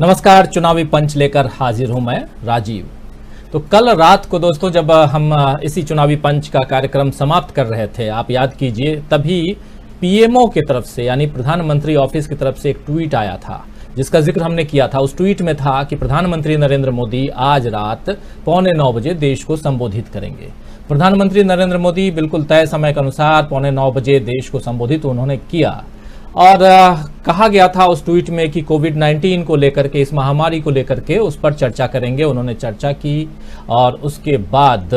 नमस्कार, चुनावी पंच लेकर हाजिर हूं मैं राजीव। तो कल रात को दोस्तों जब हम इसी चुनावी पंच का कार्यक्रम समाप्त कर रहे थे, आप याद कीजिए, तभी पीएमओ की तरफ से यानी प्रधानमंत्री ऑफिस की तरफ से एक ट्वीट आया था जिसका जिक्र हमने किया था। उस ट्वीट में था कि प्रधानमंत्री नरेंद्र मोदी आज रात 8:45 बजे देश को संबोधित करेंगे। प्रधानमंत्री नरेंद्र मोदी बिल्कुल तय समय के अनुसार 8:45 बजे देश को संबोधित उन्होंने किया और कहा गया था उस ट्वीट में कि कोविड-19 को लेकर के, इस महामारी को लेकर के उस पर चर्चा करेंगे। उन्होंने चर्चा की और उसके बाद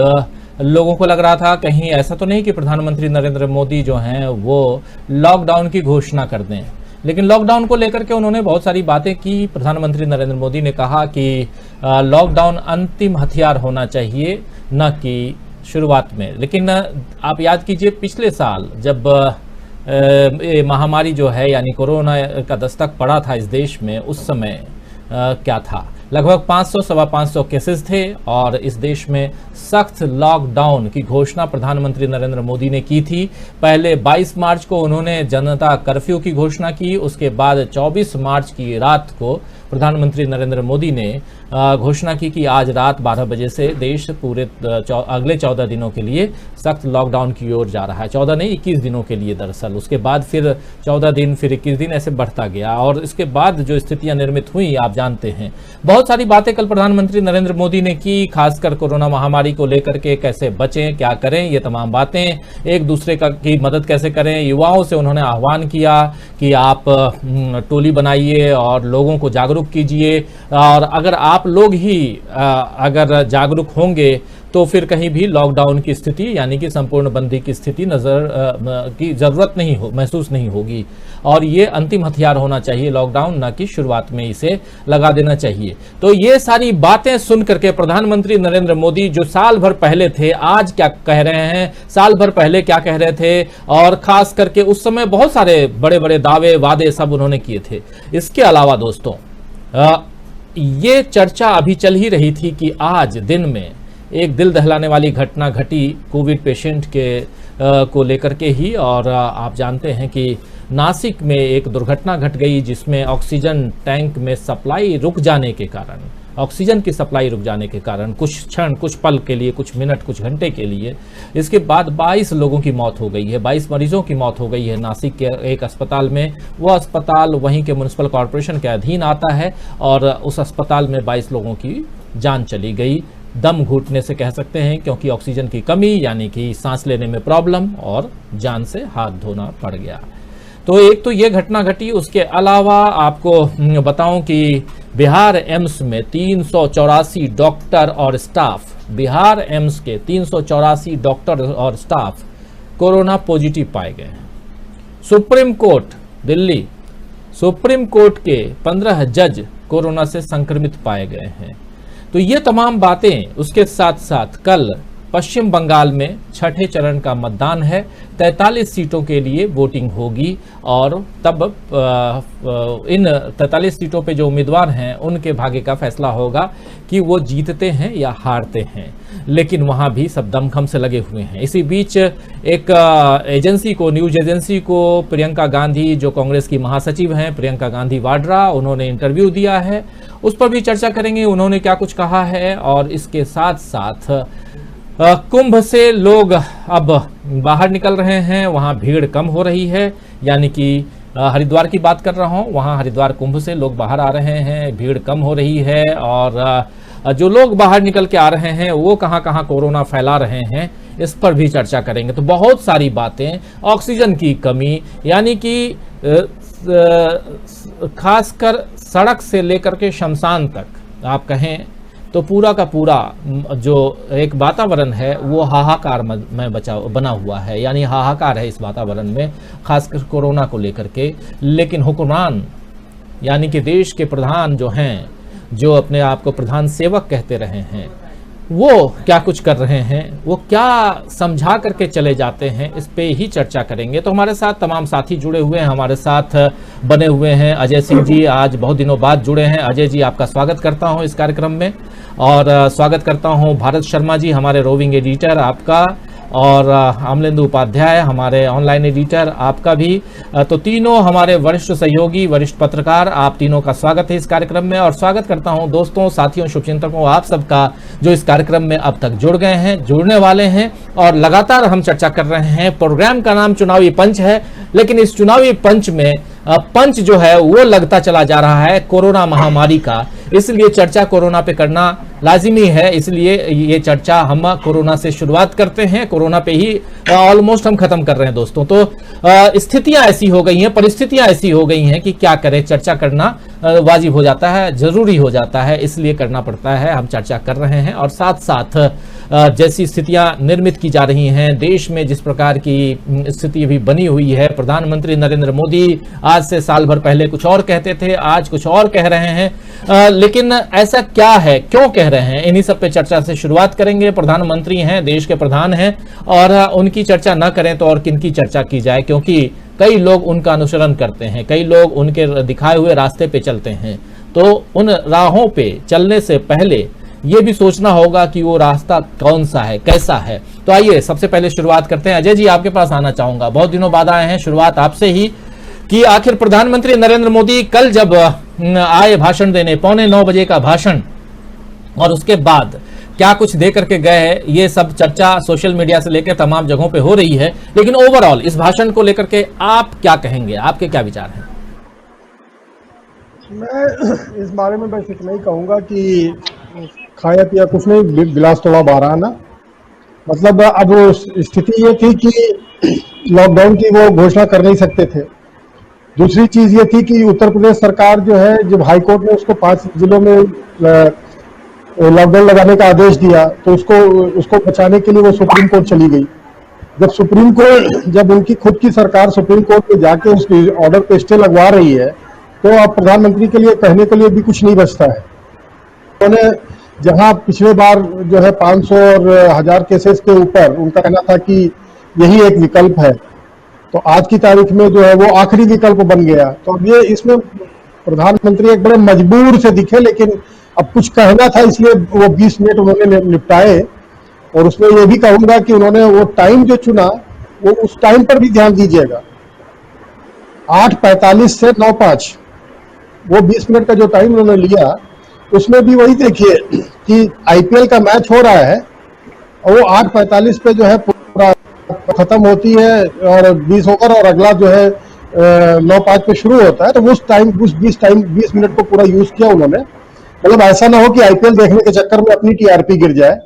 लोगों को लग रहा था कहीं ऐसा तो नहीं कि प्रधानमंत्री नरेंद्र मोदी जो हैं वो लॉकडाउन की घोषणा कर दें, लेकिन लॉकडाउन को लेकर के उन्होंने बहुत सारी बातें की। प्रधानमंत्री नरेंद्र मोदी ने कहा कि लॉकडाउन अंतिम हथियार होना चाहिए, न कि शुरुआत में। लेकिन आप याद कीजिए, पिछले साल जब महामारी जो है यानी कोरोना का दस्तक पड़ा था इस देश में, उस समय क्या था, लगभग 500-550 केसेस थे और इस देश में सख्त लॉकडाउन की घोषणा प्रधानमंत्री नरेंद्र मोदी ने की थी। पहले 22 मार्च को उन्होंने जनता कर्फ्यू की घोषणा की, उसके बाद 24 मार्च की रात को प्रधानमंत्री नरेंद्र मोदी ने घोषणा की कि आज रात 12 बजे से देश पूरे अगले 14 दिनों के लिए सख्त लॉकडाउन की ओर जा रहा है। 14 नहीं, 21 दिनों के लिए दरअसल। उसके बाद फिर 14 दिन, फिर 21 दिन, ऐसे बढ़ता गया और इसके बाद जो स्थितियां निर्मित हुई आप जानते हैं। बहुत सारी बातें कल प्रधानमंत्री नरेंद्र मोदी ने की, खासकर कोरोना महामारी को लेकर के, कैसे बचें, क्या करें, ये तमाम बातें, एक दूसरे की मदद कैसे करें। युवाओं से उन्होंने आह्वान किया कि आप टोली बनाइए और लोगों को जागरूक कीजिए, और अगर आप लोग ही अगर जागरूक होंगे तो फिर कहीं भी लॉकडाउन की स्थिति यानी कि संपूर्ण बंदी की स्थिति की जरूरत नहीं महसूस नहीं होगी। और ये अंतिम हथियार होना चाहिए लॉकडाउन, ना कि शुरुआत में इसे लगा देना चाहिए। तो ये सारी बातें सुन करके प्रधानमंत्री नरेंद्र मोदी जो साल भर पहले थे, आज क्या कह रहे हैं, साल भर पहले क्या कह रहे थे, और खास करके उस समय बहुत सारे बड़े बड़े दावे वादे सब उन्होंने किए थे। इसके अलावा दोस्तों ये चर्चा अभी चल ही रही थी कि आज दिन में एक दिल दहलाने वाली घटना घटी कोविड पेशेंट को लेकर के ही। और आप जानते हैं कि नासिक में एक दुर्घटना घट गई जिसमें ऑक्सीजन टैंक में सप्लाई रुक जाने के कारण, ऑक्सीजन की सप्लाई रुक जाने के कारण कुछ क्षण, कुछ पल के लिए, कुछ मिनट, कुछ घंटे के लिए, इसके बाद 22 लोगों की मौत हो गई है, 22 मरीजों की मौत हो गई है नासिक के एक अस्पताल में। वो अस्पताल वहीं के म्युनिसिपल कॉरपोरेशन के अधीन आता है और उस अस्पताल में 22 लोगों की जान चली गई, दम घुटने से कह सकते हैं, क्योंकि ऑक्सीजन की कमी यानी कि सांस लेने में प्रॉब्लम और जान से हाथ धोना पड़ गया। तो एक तो ये घटना घटी। उसके अलावा आपको बताऊं कि बिहार एम्स में 384 डॉक्टर और स्टाफ, बिहार एम्स के 384 डॉक्टर और स्टाफ कोरोना पॉजिटिव पाए गए हैं। Supreme court Delhi, supreme court के 15 जज कोरोना से संक्रमित पाए गए हैं। तो ये तमाम बातें, उसके साथ साथ कल पश्चिम बंगाल में छठे चरण का मतदान है, 43 सीटों के लिए वोटिंग होगी और तब इन 43 सीटों पे जो उम्मीदवार हैं उनके भाग्य का फैसला होगा कि वो जीतते हैं या हारते हैं। लेकिन वहां भी सब दमखम से लगे हुए हैं। इसी बीच एक एजेंसी को, न्यूज एजेंसी को, प्रियंका गांधी जो कांग्रेस की महासचिव हैं, प्रियंका गांधी वाड्रा, उन्होंने इंटरव्यू दिया है, उस पर भी चर्चा करेंगे उन्होंने क्या कुछ कहा है। और इसके साथ साथ कुंभ से लोग अब बाहर निकल रहे हैं, वहां भीड़ कम हो रही है, यानी कि हरिद्वार की बात कर रहा हूं, वहां हरिद्वार कुंभ से लोग बाहर आ रहे हैं, भीड़ कम हो रही है। और जो लोग बाहर निकल के आ रहे हैं वो कहां कहां कोरोना फैला रहे हैं, इस पर भी चर्चा करेंगे। तो बहुत सारी बातें, ऑक्सीजन की कमी यानी कि खासकर सड़क से लेकर के शमशान तक आप कहें तो पूरा का पूरा जो एक वातावरण है वो हाहाकार में बना हुआ है, यानी हाहाकार है इस वातावरण में, खासकर कोरोना को लेकर के। लेकिन हुक्मरान यानी कि देश के प्रधान जो हैं, जो अपने आप को प्रधान सेवक कहते रहे हैं, वो क्या कुछ कर रहे हैं, वो क्या समझा करके चले जाते हैं, इस पे ही चर्चा करेंगे। तो हमारे साथ तमाम साथी जुड़े हुए हैं, हमारे साथ बने हुए हैं अजय सिंह जी, आज बहुत दिनों बाद जुड़े हैं। अजय जी, आपका स्वागत करता हूं इस कार्यक्रम में। और स्वागत करता हूं भारत शर्मा जी, हमारे रोविंग एडिटर आपका। और अमलेंदु उपाध्याय हमारे ऑनलाइन एडिटर, आपका भी। तो तीनों हमारे वरिष्ठ सहयोगी, वरिष्ठ पत्रकार, आप तीनों का स्वागत है इस कार्यक्रम में। और स्वागत करता हूं दोस्तों, साथियों, शुभचिंतकों, आप सबका जो इस कार्यक्रम में अब तक जुड़ गए हैं, जुड़ने वाले हैं। और लगातार हम चर्चा कर रहे हैं। प्रोग्राम का नाम चुनावी पंच है, लेकिन इस चुनावी पंच में पंच जो है वो लगता चला जा रहा है कोरोना महामारी का। इसलिए चर्चा कोरोना पे करना लाजिमी है। इसलिए ये चर्चा हम कोरोना से शुरुआत करते हैं, कोरोना पे ही ऑलमोस्ट हम खत्म कर रहे हैं दोस्तों। तो स्थितियां ऐसी हो गई हैं, परिस्थितियां ऐसी हो गई हैं कि क्या करें, चर्चा करना वाजिब हो जाता है, जरूरी हो जाता है, इसलिए करना पड़ता है। हम चर्चा कर रहे हैं और साथ साथ जैसी स्थितियां निर्मित की जा रही हैं, देश में जिस प्रकार की स्थिति अभी बनी हुई है, प्रधानमंत्री नरेंद्र मोदी आज से साल भर पहले कुछ और कहते थे, आज कुछ और कह रहे हैं। लेकिन ऐसा क्या है, क्यों कह रहे हैं, इन्हीं सब पे चर्चा से शुरुआत करेंगे। प्रधानमंत्री हैं, देश के प्रधान हैं, और उनकी चर्चा न करें तो और किनकी चर्चा की जाए, क्योंकि कई लोग उनका अनुसरण करते हैं, कई लोग उनके दिखाए हुए रास्ते पे चलते हैं। तो उन राहों पे चलने से पहले ये भी सोचना होगा कि वो रास्ता कौन सा है, कैसा है। तो आइए सबसे पहले शुरुआत करते हैं। अजय जी, आपके पास आना चाहूंगा, बहुत दिनों बाद आए हैं, शुरुआत आपसे ही कि आखिर प्रधानमंत्री नरेंद्र मोदी कल जब आए भाषण देने, 8:45 बजे का भाषण, और उसके बाद क्या कुछ दे करके गए हैं, ये सब चर्चा सोशल मीडिया से लेकर तमाम जगहों पे हो रही है। लेकिन ओवरऑल इस भाषण को लेकर के आप क्या कहेंगे, आपके क्या विचार हैं? मैं इस बारे में बस इतना ही कहूँगा कि खाया पिया कुछ नहीं, बिलास तवा बारह। मतलब अब स्थिति ये थी कि लॉकडाउन की वो घोषणा कर नहीं सकते थे। दूसरी चीज ये थी कि उत्तर प्रदेश सरकार जो है, जब हाईकोर्ट ने उसको 5 जिलों में लॉकडाउन लगाने का आदेश दिया, तो उसको बचाने के लिए वो सुप्रीम कोर्ट चली गई। जब उनकी खुद की सरकार सुप्रीम कोर्ट में जाके उस ऑर्डर पे स्टे लगवा रही है, तो अब प्रधानमंत्री के लिए कहने के लिए भी कुछ नहीं बचता है। उन्होंने जहां पिछले बार जो है 500 और 1000 केसेस के ऊपर उनका कहना था कि यही एक विकल्प है, तो आज की तारीख में जो है वो आखिरी विकल्प बन गया। तो अब ये इसमें प्रधानमंत्री एक बड़े मजबूर से दिखे, लेकिन अब कुछ कहना था इसलिए वो 20 मिनट उन्होंने निपटाए। और उसमें ये भी कहूंगा कि उन्होंने वो टाइम जो चुना, वो उस टाइम पर भी ध्यान दीजिएगा। 8:45 से 9:05 वो 20 मिनट का जो टाइम उन्होंने लिया, उसमें भी वही देखिए कि आईपीएल का मैच हो रहा है और वो 8:45 पे जो है पूरा खत्म होती है और 20 ओवर, और अगला जो है 9:05 पे शुरू होता है। तो उस 20 मिनट को पूरा यूज किया उन्होंने। मतलब ऐसा ना हो कि आईपीएल देखने के चक्कर में अपनी टीआरपी गिर जाए।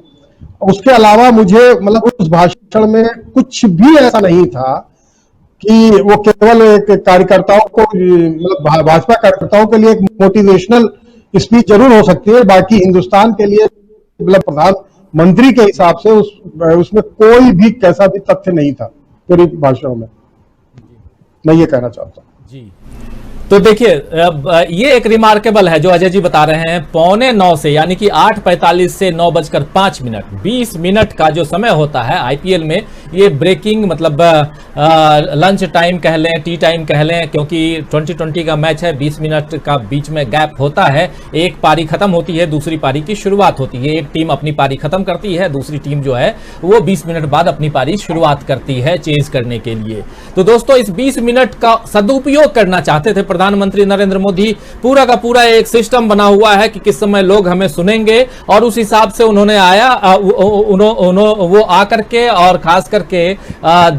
उसके अलावा मुझे मतलब उस भाषण में कुछ भी ऐसा नहीं था कि वो केवल एक कार्यकर्ताओं को, मतलब भाजपा कार्यकर्ताओं के लिए एक मोटिवेशनल स्पीच जरूर हो सकती है, बाकी हिंदुस्तान के लिए मतलब प्रधानमंत्री के हिसाब से उसमें कोई भी कैसा भी तथ्य नहीं था पूरी भाषण में। मैं ये कहना चाहता हूँ जी। तो देखिए, ये एक रिमार्केबल है जो अजय जी बता रहे हैं। 8:45 से, यानी कि 8:45 से 9:05, 20 मिनट का जो समय होता है आईपीएल में, ये ब्रेकिंग मतलब लंच टाइम कह लें, टी टाइम कह लें, क्योंकि 2020 का मैच है, 20 मिनट का बीच में गैप होता है। एक पारी खत्म होती है, दूसरी पारी की शुरुआत होती है। एक टीम अपनी पारी खत्म करती है, दूसरी टीम जो है वो 20 मिनट बाद अपनी पारी शुरुआत करती है चेज करने के लिए। तो दोस्तों, इस 20 मिनट का सदुपयोग करना चाहते थे प्रधानमंत्री नरेंद्र मोदी। पूरा का पूरा एक सिस्टम बना हुआ है कि किस समय लोग हमें सुनेंगे, और उस हिसाब से उन्होंने वो आकर के और खास करके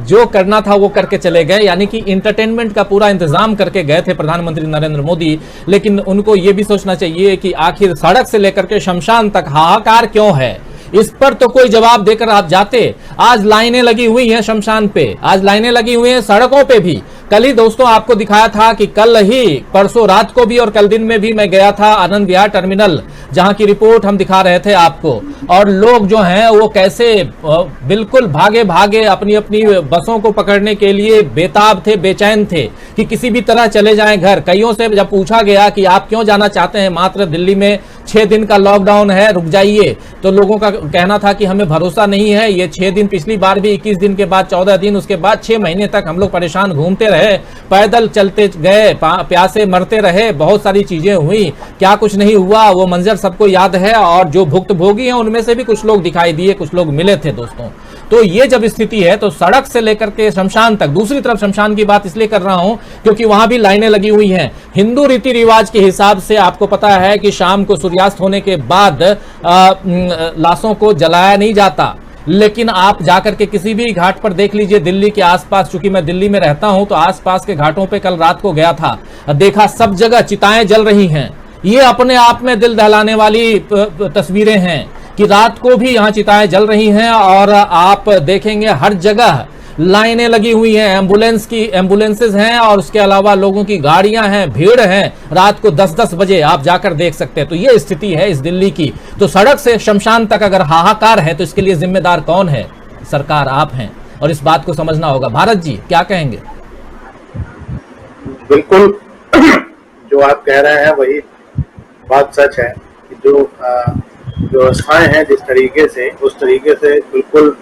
जो करना था वो करके चले गए। यानी कि इंटरटेनमेंट का पूरा इंतजाम करके गए थे प्रधानमंत्री नरेंद्र मोदी। लेकिन उनको ये भी सोचना चाहिए कि आखिर सड़क से लेकर के शमशान तक हाहाकार क्यों है, इस पर तो कोई जवाब देकर आप जाते। आज लाइनें लगी हुई हैं शमशान पे, आज लाइनें लगी हुई हैं सड़कों पे भी। कल ही दोस्तों आपको दिखाया था कि कल ही, परसों रात को भी और कल दिन में भी मैं गया था आनंद विहार टर्मिनल, जहां की रिपोर्ट हम दिखा रहे थे आपको। और लोग जो हैं वो कैसे बिल्कुल भागे भागे अपनी अपनी बसों को पकड़ने के लिए बेताब थे, बेचैन थे कि किसी भी तरह चले जाएं घर। कईयों से जब पूछा गया कि आप क्यों जाना चाहते हैं, मात्र दिल्ली में 6 दिन का लॉकडाउन है, रुक जाइए, तो लोगों का कहना था कि हमें भरोसा नहीं है। ये 6 दिन, पिछली बार भी 21 दिन के बाद 14 दिन, उसके बाद 6 महीने तक हम लोग परेशान घूमते रहे, पैदल चलते गए, प्यासे मरते रहे, बहुत सारी चीजें हुई, क्या कुछ नहीं हुआ, वो मंजर सबको याद है। और जो भुक्तभोगी हैं उनमें से भी कुछ लोग दिखाई दिए, कुछ लोग मिले थे दोस्तों। तो ये जब स्थिति है तो सड़क से लेकर के शमशान तक, दूसरी तरफ शमशान की बात इसलिए कर रहा हूं क्योंकि वहां भी लाइनें लगी हुई हैं। हिंदू रीति रिवाज के हिसाब से आपको पता है कि शाम को सूर्यास्त होने के बाद लाशों को जलाया नहीं जाता, लेकिन आप जाकर के किसी भी घाट पर देख लीजिए दिल्ली के आसपास, चूंकि मैं दिल्ली में रहता हूं तो आसपास के घाटों पे कल रात को गया था, देखा सब जगह चिताएं जल रही हैं। ये अपने आप में दिल दहलाने वाली तस्वीरें हैं कि रात को भी यहाँ चिताएं जल रही हैं और आप देखेंगे हर जगह लाइनें लगी हुई हैं, एम्बुलेंसेज हैं और उसके अलावा लोगों की गाड़ियां हैं, भीड़ है। रात को 10-10 बजे आप जाकर देख सकते हैं। तो ये स्थिति है इस दिल्ली की। तो सड़क से शमशान तक अगर हाहाकार है तो इसके लिए जिम्मेदार कौन है? सरकार, आप हैं, और इस बात को समझना होगा। भारत जी क्या कहेंगे? बिल्कुल जो आप कह रहे हैं वही बात सच है कि जो व्यवस्थाएं हैं जिस तरीके से, उस तरीके से बिल्कुल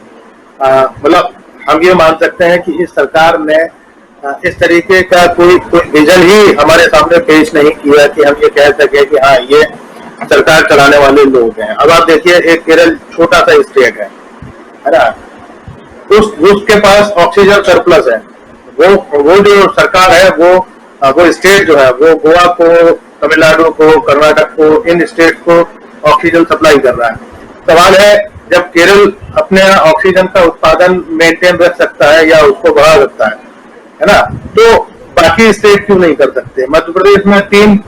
मतलब हम ये मान सकते हैं कि इस सरकार ने इस तरीके का कोई विजन ही हमारे सामने पेश नहीं किया कि हम ये कह सके कि हाँ ये सरकार चलाने वाले लोग हैं। अब आप देखिए, एक केरल छोटा सा स्टेट है ना, उसके पास ऑक्सीजन सरप्लस है। वो जो सरकार है वो स्टेट जो है वो गोवा को, तमिलनाडु को, कर्नाटक को, इन स्टेट को ऑक्सीजन सप्लाई कर रहा है। सवाल है, जब केरल अपने ऑक्सीजन का उत्पादन मेंटेन रख सकता है या उसको बढ़ा सकता है ना, तो बाकी स्टेट क्यों नहीं कर सकते? मध्य प्रदेश में 3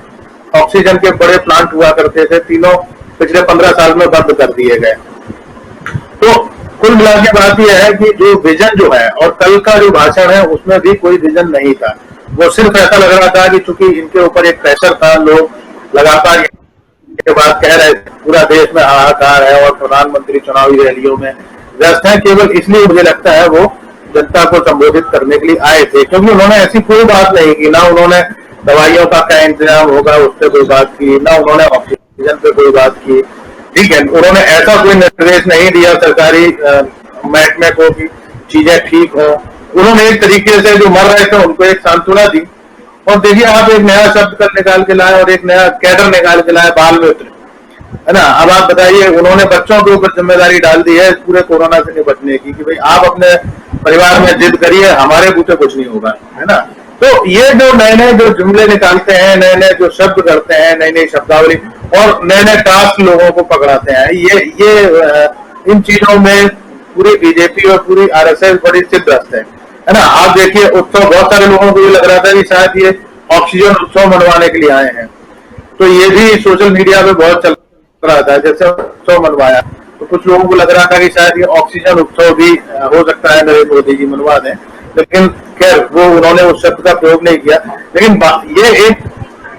ऑक्सीजन के बड़े प्लांट हुआ करते थे, तीनों पिछले 15 साल में बंद कर दिए गए। तो कुल मिला के बात यह है कि जो विजन जो है, और कल का जो भाषण है उसमें भी कोई विजन नहीं था। वो सिर्फ ऐसा लग रहा था कि चूंकि इनके ऊपर एक प्रेशर था, लोग लगातार के बात कह रहे थे, पूरा देश में हाहाकार है और प्रधानमंत्री चुनावी रैलियों में व्यस्त है, केवल इसलिए मुझे लगता है वो जनता को संबोधित करने के लिए आए थे, क्योंकि उन्होंने ऐसी कोई बात नहीं की। ना उन्होंने दवाइयों का क्या इंतजाम होगा उस पर कोई बात की, ना उन्होंने ऑक्सीजन पे कोई बात की। ठीक है, उन्होंने ऐसा कोई निर्देश नहीं दिया सरकारी महकमे को कि चीजें ठीक हो। उन्होंने एक तरीके से जो मर रहे थे उनको एक सांत्वना दी। और देखिए, आप एक नया शब्द कर निकाल के लाए और एक नया कैडर निकाल के लाए, बाल मित्र, है ना। अब आप बताइए, उन्होंने बच्चों के ऊपर जिम्मेदारी डाल दी है इस पूरे कोरोना से निपटने की कि भाई आप अपने परिवार में जिद करिए, हमारे बूते कुछ नहीं होगा, है ना। तो ये जो नए नए जो जुमले निकालते हैं, नए नए जो शब्द करते हैं, नई नई शब्दावली और नए नए टास्क लोगों को पकड़ाते हैं, ये इन चीजों में पूरी बीजेपी और पूरी आरएसएस बड़ी सिद्धस्त है ना। आप देखिए, उत्सव, बहुत सारे लोगों को ये लग रहा था कि शायद ये ऑक्सीजन उत्सव मनवाने के लिए आए हैं, तो ये भी सोशल मीडिया पे बहुत चल रहा था। जैसे उत्सव मनवाया तो कुछ लोगों को लग रहा था कि शायद ये ऑक्सीजन उत्सव भी हो सकता है नरेंद्र मोदी जी मनवा दें, लेकिन खैर वो उन्होंने उस शब्द का प्रयोग नहीं किया। लेकिन ये एक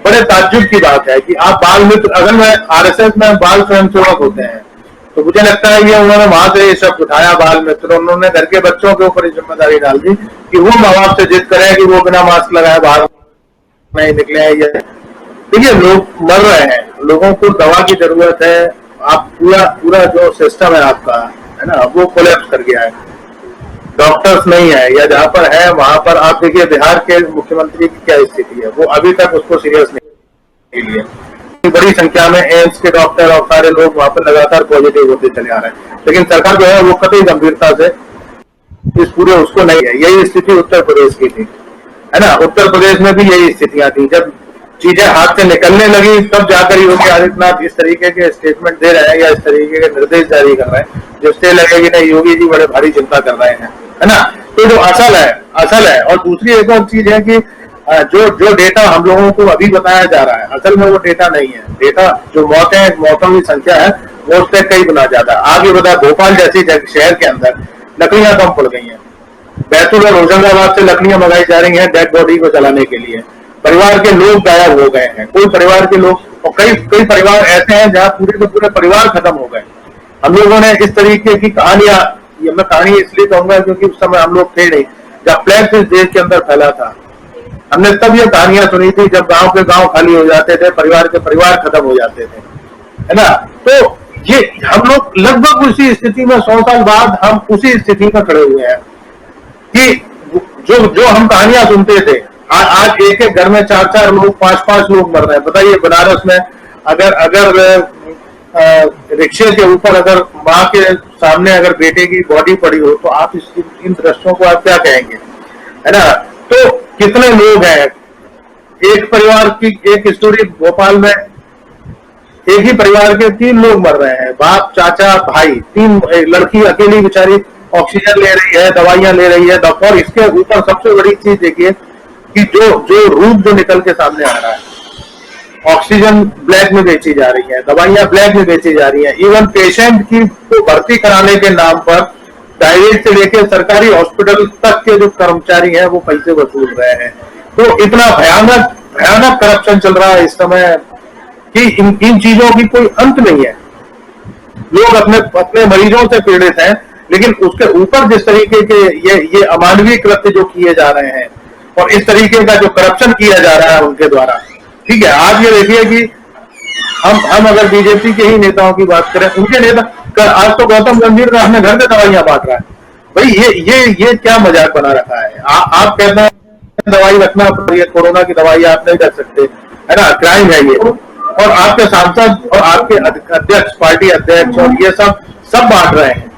बड़े ताज्जुब की बात है कि आप बाल मित्र, अगर मैं आरएसएस में बाल स्वयंसेवक होते हैं तो मुझे लगता है ये उन्होंने वहां से ये शब्द उठाया, बाल मित्र, उन्होंने घर के बच्चों के ऊपर जिम्मेदारी डाल दी कि वो माँ बाप से जिद करें कि वो बिना मास्क लगाए बाहर नहीं निकले। ये देखिए, लोग मर रहे हैं, लोगों को दवा की जरूरत है। आप पूरा जो सिस्टम है आपका, है ना, वो कोलैप्स कर गया है। डॉक्टर्स नहीं है, या जहां पर है वहां पर आप देखिए बिहार के मुख्यमंत्री की क्या स्थिति है, वो अभी तक उसको सीरियस नहीं लिए। बड़ी संख्या में एम्स के डॉक्टर और सारे लोग वहां पर लगातार पॉजिटिव होते चले आ रहे हैं, लेकिन सरकार जो है वो कतई गंभीरता से इस पूरे उसको नहीं है। यही स्थिति उत्तर प्रदेश की थी, है ना। उत्तर प्रदेश में भी यही स्थितियां थी। जब चीजें हाथ से निकलने लगी तब जाकर योगी आदित्यनाथ इस तरीके के स्टेटमेंट दे रहे हैं या इस तरीके के निर्देश जारी कर रहे हैं, जिससे लगेगी नहीं योगी जी बड़े भारी चिंता कर रहे हैं, है ना। तो जो असल है। और दूसरी एक और चीज है कि जो डेटा हम लोगों को अभी बताया जा रहा है, असल में वो डेटा नहीं है। डेटा जो मौतों की संख्या है वो उससे कई गुना ज्यादा। आगे बता, भोपाल जैसी शहर के अंदर लकड़ियां कम पड़ गई हैं, बैतूल और होशंगाबाद से लकड़ियां मंगाई जा रही हैं डेड बॉडी को जलाने के लिए। परिवार के लोग गायब हो गए हैं, कोई परिवार के लोग, और कई परिवार ऐसे हैं जहाँ पूरे के पूरे परिवार खत्म हो गए। हम लोगों ने इस तरीके की कहानियां, ये मैं कहानी इसलिए कहूंगा क्योंकि उस समय हम लोग थे नहीं जब प्लेग इस देश के अंदर फैला था। हमने तब ये कहानियां सुनी थी जब गांव के गांव खाली हो जाते थे, परिवार के परिवार खत्म हो जाते थे, है ना। तो ये हम लोग लगभग उसी स्थिति में 100 साल बाद हम उसी स्थिति में खड़े हुए हैं कि जो हम कहानियां सुनते थे, आज एक एक घर में 4-4 लोग, 5-5 लोग मर रहे हैं। बताइए, बनारस में अगर रिक्शे के ऊपर अगर माँ के सामने अगर बेटे की बॉडी पड़ी हो तो आप इन दृश्यों को आप क्या कहेंगे, है ना। तो कितने लोग हैं, एक परिवार की एक स्टोरी भोपाल में, एक ही परिवार के 3 लोग मर रहे हैं, बाप चाचा भाई, 3 लड़की अकेली बेचारी ऑक्सीजन ले रही है, दवाइयां ले रही है। और इसके ऊपर सबसे बड़ी चीज देखिए कि जो रूप जो निकल के सामने आ रहा है, ऑक्सीजन ब्लैक में बेची जा रही है, दवाइयां ब्लैक में बेची जा रही है। इवन पेशेंट की को भर्ती कराने के नाम पर प्राइवेट से लेकर सरकारी हॉस्पिटल तक के जो कर्मचारी हैं वो पैसे वसूल रहे हैं। तो इतना भयानक करप्शन चल रहा है इस समय कि इन चीजों की कोई अंत नहीं है। लोग अपने मरीजों से पीड़ित हैं, लेकिन उसके ऊपर जिस तरीके के ये अमानवीय कृत्य जो किए जा रहे हैं और इस तरीके का जो करप्शन किया जा रहा है उनके द्वारा, ठीक है। आप ये देखिए कि हम अगर बीजेपी के ही नेताओं की बात करें, उनके नेता आज तो गौतम गंभीर का अपने घर में दवाइयां बांट रहा है। भाई ये क्या मजाक बना रखा है। आप कहते हैं दवाई रखना, ये कोरोना की दवाई आप नहीं रख सकते, है ना, क्राइम है ये। और आपके सांसद और आपके अध्यक्ष, पार्टी अध्यक्ष और ये सब बांट रहे हैं।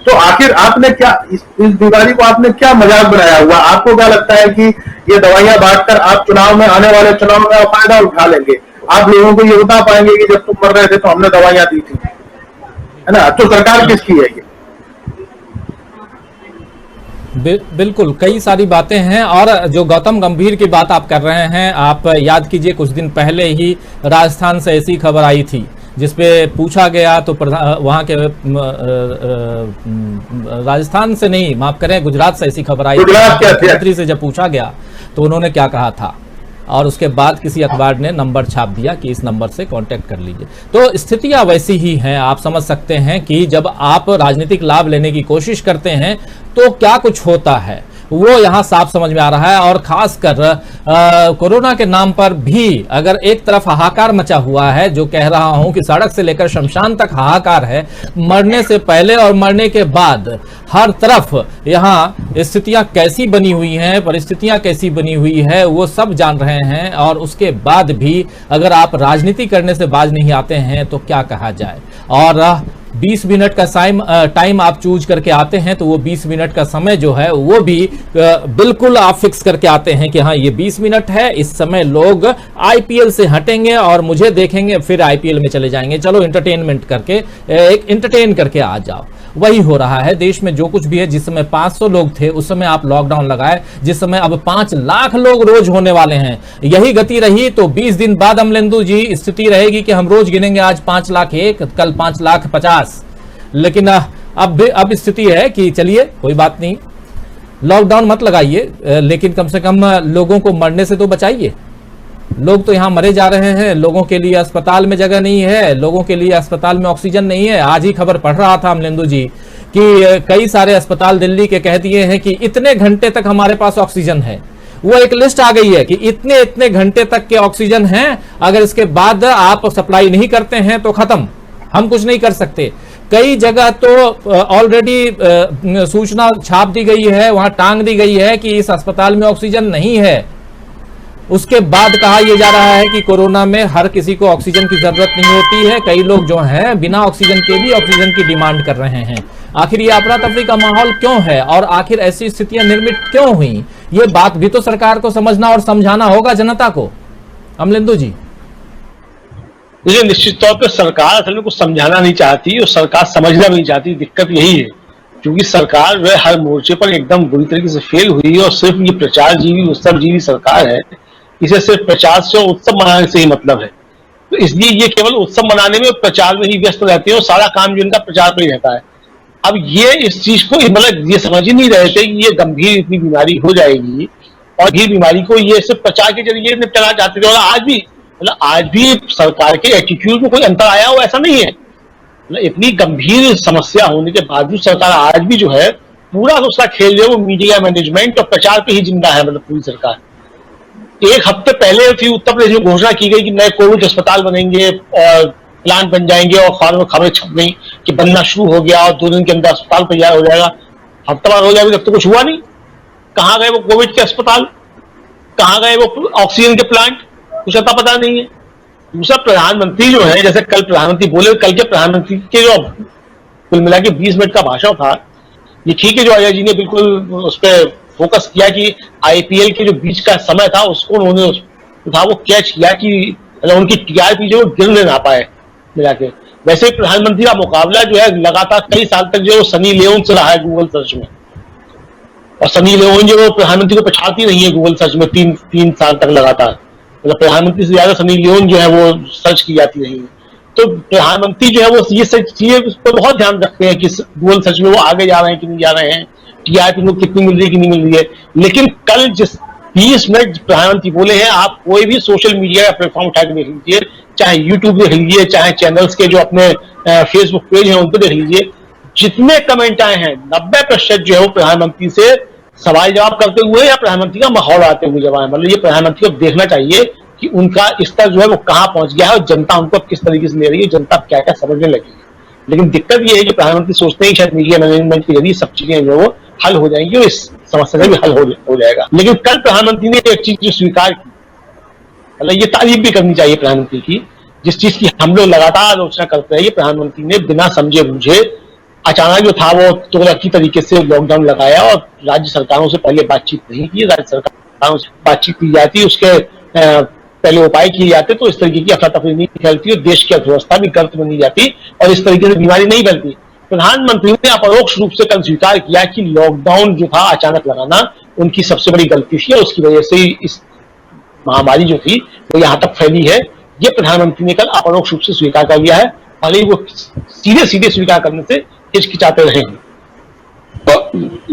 तो आखिर आपने क्या इस दिवाली को आपने क्या मजाक बनाया हुआ? आपको क्या लगता है कि ये दवाइयां बांटकर आप चुनाव में, आने वाले चुनाव में फायदा उठा लेंगे? आप लोगों को ये बता पाएंगे कि जब तुम मर रहे थे तो हमने दवाइयां दी थी, है ना? तो सरकार किसकी है ये? बिल्कुल, कई सारी बातें हैं। और जो गौतम गंभीर की बात आप कर रहे हैं, आप याद कीजिए कुछ दिन पहले ही राजस्थान से ऐसी खबर आई थी जिसपे पूछा गया, तो वहां के राजस्थान से नहीं, माफ करें, गुजरात से ऐसी खबर आई थी। मुख्यमंत्री से जब पूछा गया तो उन्होंने क्या कहा था, और उसके बाद किसी अखबार ने नंबर छाप दिया कि इस नंबर से कांटेक्ट कर लीजिए। तो स्थितियां वैसी ही हैं। आप समझ सकते हैं कि जब आप राजनीतिक लाभ लेने की कोशिश करते हैं तो क्या कुछ होता है, वो यहाँ साफ समझ में आ रहा है। और खासकर कोरोना के नाम पर भी अगर एक तरफ हाहाकार मचा हुआ है, जो कह रहा हूं कि सड़क से लेकर शमशान तक हाहाकार है, मरने से पहले और मरने के बाद हर तरफ यहाँ स्थितियां कैसी बनी हुई हैं, परिस्थितियां कैसी बनी हुई है, वो सब जान रहे हैं। और उसके बाद भी अगर आप राजनीति करने से बाज नहीं आते हैं तो क्या कहा जाए। और 20 मिनट का टाइम आप चूज करके आते हैं, तो वो 20 मिनट का समय जो है वो भी बिल्कुल आप फिक्स करके आते हैं कि हाँ ये 20 मिनट है, इस समय लोग आईपीएल से हटेंगे और मुझे देखेंगे, फिर आईपीएल में चले जाएंगे, चलो एंटरटेनमेंट करके एक एंटरटेन करके आ जाओ। वही हो रहा है देश में जो कुछ भी है। जिस समय 500 लोग थे उस समय आप लॉकडाउन लगाए, जिस समय अब 5 लाख लोग रोज होने वाले हैं, यही गति रही तो 20 दिन बाद अमलेंदु जी स्थिति रहेगी कि हम रोज गिनेंगे, आज 5 लाख 1, कल 5 लाख 50। लेकिन अब स्थिति है कि चलिए कोई बात नहीं, लॉकडाउन मत लगाइए, लेकिन कम से कम लोगों को मरने से तो बचाइए। लोग तो यहां मरे जा रहे हैं, लोगों के लिए अस्पताल में जगह नहीं है, लोगों के लिए अस्पताल में ऑक्सीजन नहीं है। आज ही खबर पढ़ रहा था अमलेंदु जी कि कई सारे अस्पताल दिल्ली के कह दिए हैं कि इतने घंटे तक हमारे पास ऑक्सीजन है। वो एक लिस्ट आ गई है कि इतने इतने घंटे तक के ऑक्सीजन है, अगर इसके बाद आप सप्लाई नहीं करते हैं तो खत्म, हम कुछ नहीं कर सकते। कई जगह तो ऑलरेडी सूचना छाप दी गई है, वहां टांग दी गई है कि इस अस्पताल में ऑक्सीजन नहीं है। उसके बाद कहा यह जा रहा है कि कोरोना में हर किसी को ऑक्सीजन की जरूरत नहीं होती है, कई लोग जो हैं बिना ऑक्सीजन के भी ऑक्सीजन की डिमांड कर रहे हैं। आखिर ये अफरा तफरी का माहौल क्यों है और आखिर ऐसी स्थितियां निर्मित क्यों हुई, ये बात भी तो सरकार को समझना और समझाना होगा जनता को। अमलेंदु जी, मुझे निश्चित तौर पर सरकार असल में कुछ समझाना नहीं चाहती और सरकार समझना भी नहीं चाहती। दिक्कत यही है क्योंकि सरकार वह हर मोर्चे पर एकदम बुरी तरीके से फेल हुई है और सिर्फ ये प्रचार जीवी उत्सव जीवी सरकार है। इसे सिर्फ प्रचार से और उत्सव मनाने से ही मतलब है, तो इसलिए ये केवल उत्सव मनाने में प्रचार में ही व्यस्त रहते हैं और सारा काम जो इनका प्रचार पर ही रहता है। अब ये इस चीज को मतलब ये समझ ही नहीं रहे थे कि ये गंभीर इतनी बीमारी हो जाएगी और ये बीमारी को ये सिर्फ प्रचार के जरिए निपटाना चाहते थे। और आज भी सरकार के एटीट्यूड में कोई अंतर आया हो ऐसा नहीं है। मतलब इतनी गंभीर समस्या होने के बावजूद सरकार आज भी जो है पूरा उसका खेल जो है वो मीडिया मैनेजमेंट और प्रचार पे ही जिंदा है। मतलब पूरी सरकार एक हफ्ते पहले थी उत्तर प्रदेश में घोषणा की गई कि नए कोविड अस्पताल बनेंगे और प्लांट बन जाएंगे और अखबारों में खबरें छप गई कि बनना शुरू हो गया और 2 दिन के अंदर अस्पताल तैयार हो जाएगा। हफ्ता भर हो जाएगा, जब तो कुछ हुआ नहीं। कहाँ गए वो कोविड के अस्पताल, कहाँ गए वो ऑक्सीजन के प्लांट, कुछ अता पता नहीं है। दूसरा, प्रधानमंत्री जो है, जैसे कल प्रधानमंत्री बोले, कल के प्रधानमंत्री के जो कुल मिला के 20 मिनट का भाषण था, ये ठीक है जो अजय जी ने बिल्कुल उस पर फोकस किया कि आईपीएल के जो बीच का समय था उसको उन्होंने वो कैच किया कि उनकी टीआरपी जो गिरने ना पाए मिला के। वैसे ही प्रधानमंत्री का मुकाबला जो है लगातार कई साल तक जो सनी लियोन से रहा है गूगल सर्च में, और सनी लियोन जो प्रधानमंत्री को पछाड़ती रही है गूगल सर्च में तीन साल तक लगातार, मतलब प्रधानमंत्री से ज्यादा सनी लियोन जो है वो सर्च की जाती रही है। तो प्रधानमंत्री जो है वो ये सब चीजें उस पर बहुत ध्यान रखते हैं कि गूगल सर्च में वो आगे जा रहे हैं कि नहीं जा रहे हैं, टीआरपी को कितनी मिल रही है कि नहीं मिल रही है। लेकिन कल जिस 20 मिनट प्रधानमंत्री बोले हैं, आप कोई भी सोशल मीडिया का प्लेटफॉर्म उठा के देख लीजिए, चाहे यूट्यूब देख लीजिए, चाहे चैनल्स के जो अपने फेसबुक पेज है उन पर देख लीजिए, जितने कमेंट आए हैं 90% जो है वो प्रधानमंत्री से सवाल जवाब करते हुए या प्रधानमंत्री का माहौल आते हुए जवाब, मतलब ये प्रधानमंत्री को देखना चाहिए कि उनका स्तर जो है वो कहां पहुंच गया है और जनता उनको अब किस तरीके से ले रही है, जनता क्या क्या समझने लगी है। लेकिन दिक्कत ये है कि प्रधानमंत्री सोचते हैं शायद मीडिया मैनेजमेंट के जरिए सब चीजें जो वो हल हो जाएंगी और इस समस्या का भी हल हो जाएगा। लेकिन कल प्रधानमंत्री ने एक चीज जो स्वीकार की, मतलब ये तारीफ भी करनी चाहिए प्रधानमंत्री की, जिस चीज की हम लोग लगातार आलोचना करते हैं, प्रधानमंत्री ने बिना समझे बूझे अचानक जो था वो तुगलकी तरीके से लॉकडाउन लगाया और राज्य सरकारों से पहले बातचीत नहीं की, राज्य सरकारों से बातचीत की जाती, उसके पहले उपाय किए जाते तो इस तरीके की अफरा तफरी नहीं फैलती और देश की अर्थव्यवस्था भी गर्त बनी जाती और इस तरीके से बीमारी नहीं फैलती। प्रधानमंत्री ने अपरोक्ष रूप से कल स्वीकार किया कि लॉकडाउन जो था अचानक लगाना उनकी सबसे बड़ी गलती थी और उसकी वजह से इस महामारी जो थी वो यहाँ तक फैली है। ये प्रधानमंत्री ने कल अपरोक्ष रूप से स्वीकार कर लिया है, भले ही वो सीधे सीधे स्वीकार करने से हिचकिचाते रहे हैं। तो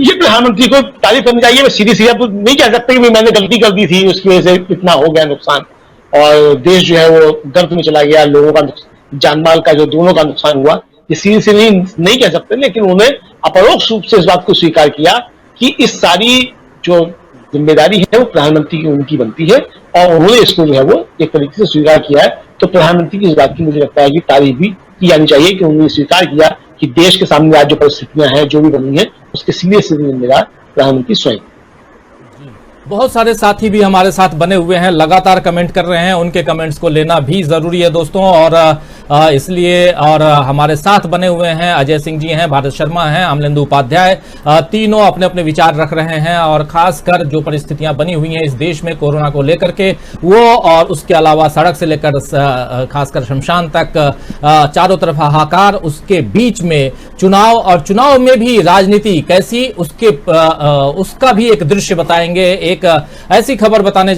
ये प्रधानमंत्री को तारीफ करनी चाहिए। सीधी सीधा तो नहीं कह सकते कि मैंने गलती कर दी थी उसकी वजह से इतना हो गया नुकसान और देश जो है वो गर्त में चला गया, लोगों का जानमाल का जो दोनों का नुकसान हुआ, ये सीधे से नहीं कह सकते। लेकिन उन्होंने अपरोक्ष रूप से इस बात को स्वीकार किया कि इस सारी जो जिम्मेदारी है वो प्रधानमंत्री की उनकी बनती है और उन्होंने इसको जो है वो एक तरीके से स्वीकार किया है। तो प्रधानमंत्री की इस बात की मुझे लगता है कि तारीफ भी की जानी चाहिए कि उन्होंने स्वीकार किया कि देश के सामने आज जो परिस्थितियां हैं जो भी बनी है उसके सीधे सीधे जिम्मेदार प्रधानमंत्री स्वयं। बहुत सारे साथी भी हमारे साथ बने हुए हैं, लगातार कमेंट कर रहे हैं, उनके कमेंट्स को लेना भी जरूरी है दोस्तों। और इसलिए और हमारे साथ बने हुए हैं अजय सिंह जी हैं, भारत शर्मा हैं, अमलेंदु उपाध्याय, तीनों अपने अपने विचार रख रहे हैं और खासकर जो परिस्थितियां बनी हुई हैं इस देश में कोरोना को लेकर के वो, और उसके अलावा सड़क से लेकर खासकर शमशान तक चारों तरफ हाहाकार, उसके बीच में चुनाव और चुनाव में भी राजनीति कैसी, उसका भी एक दृश्य बताएंगे। एक ऐसी खबर बताने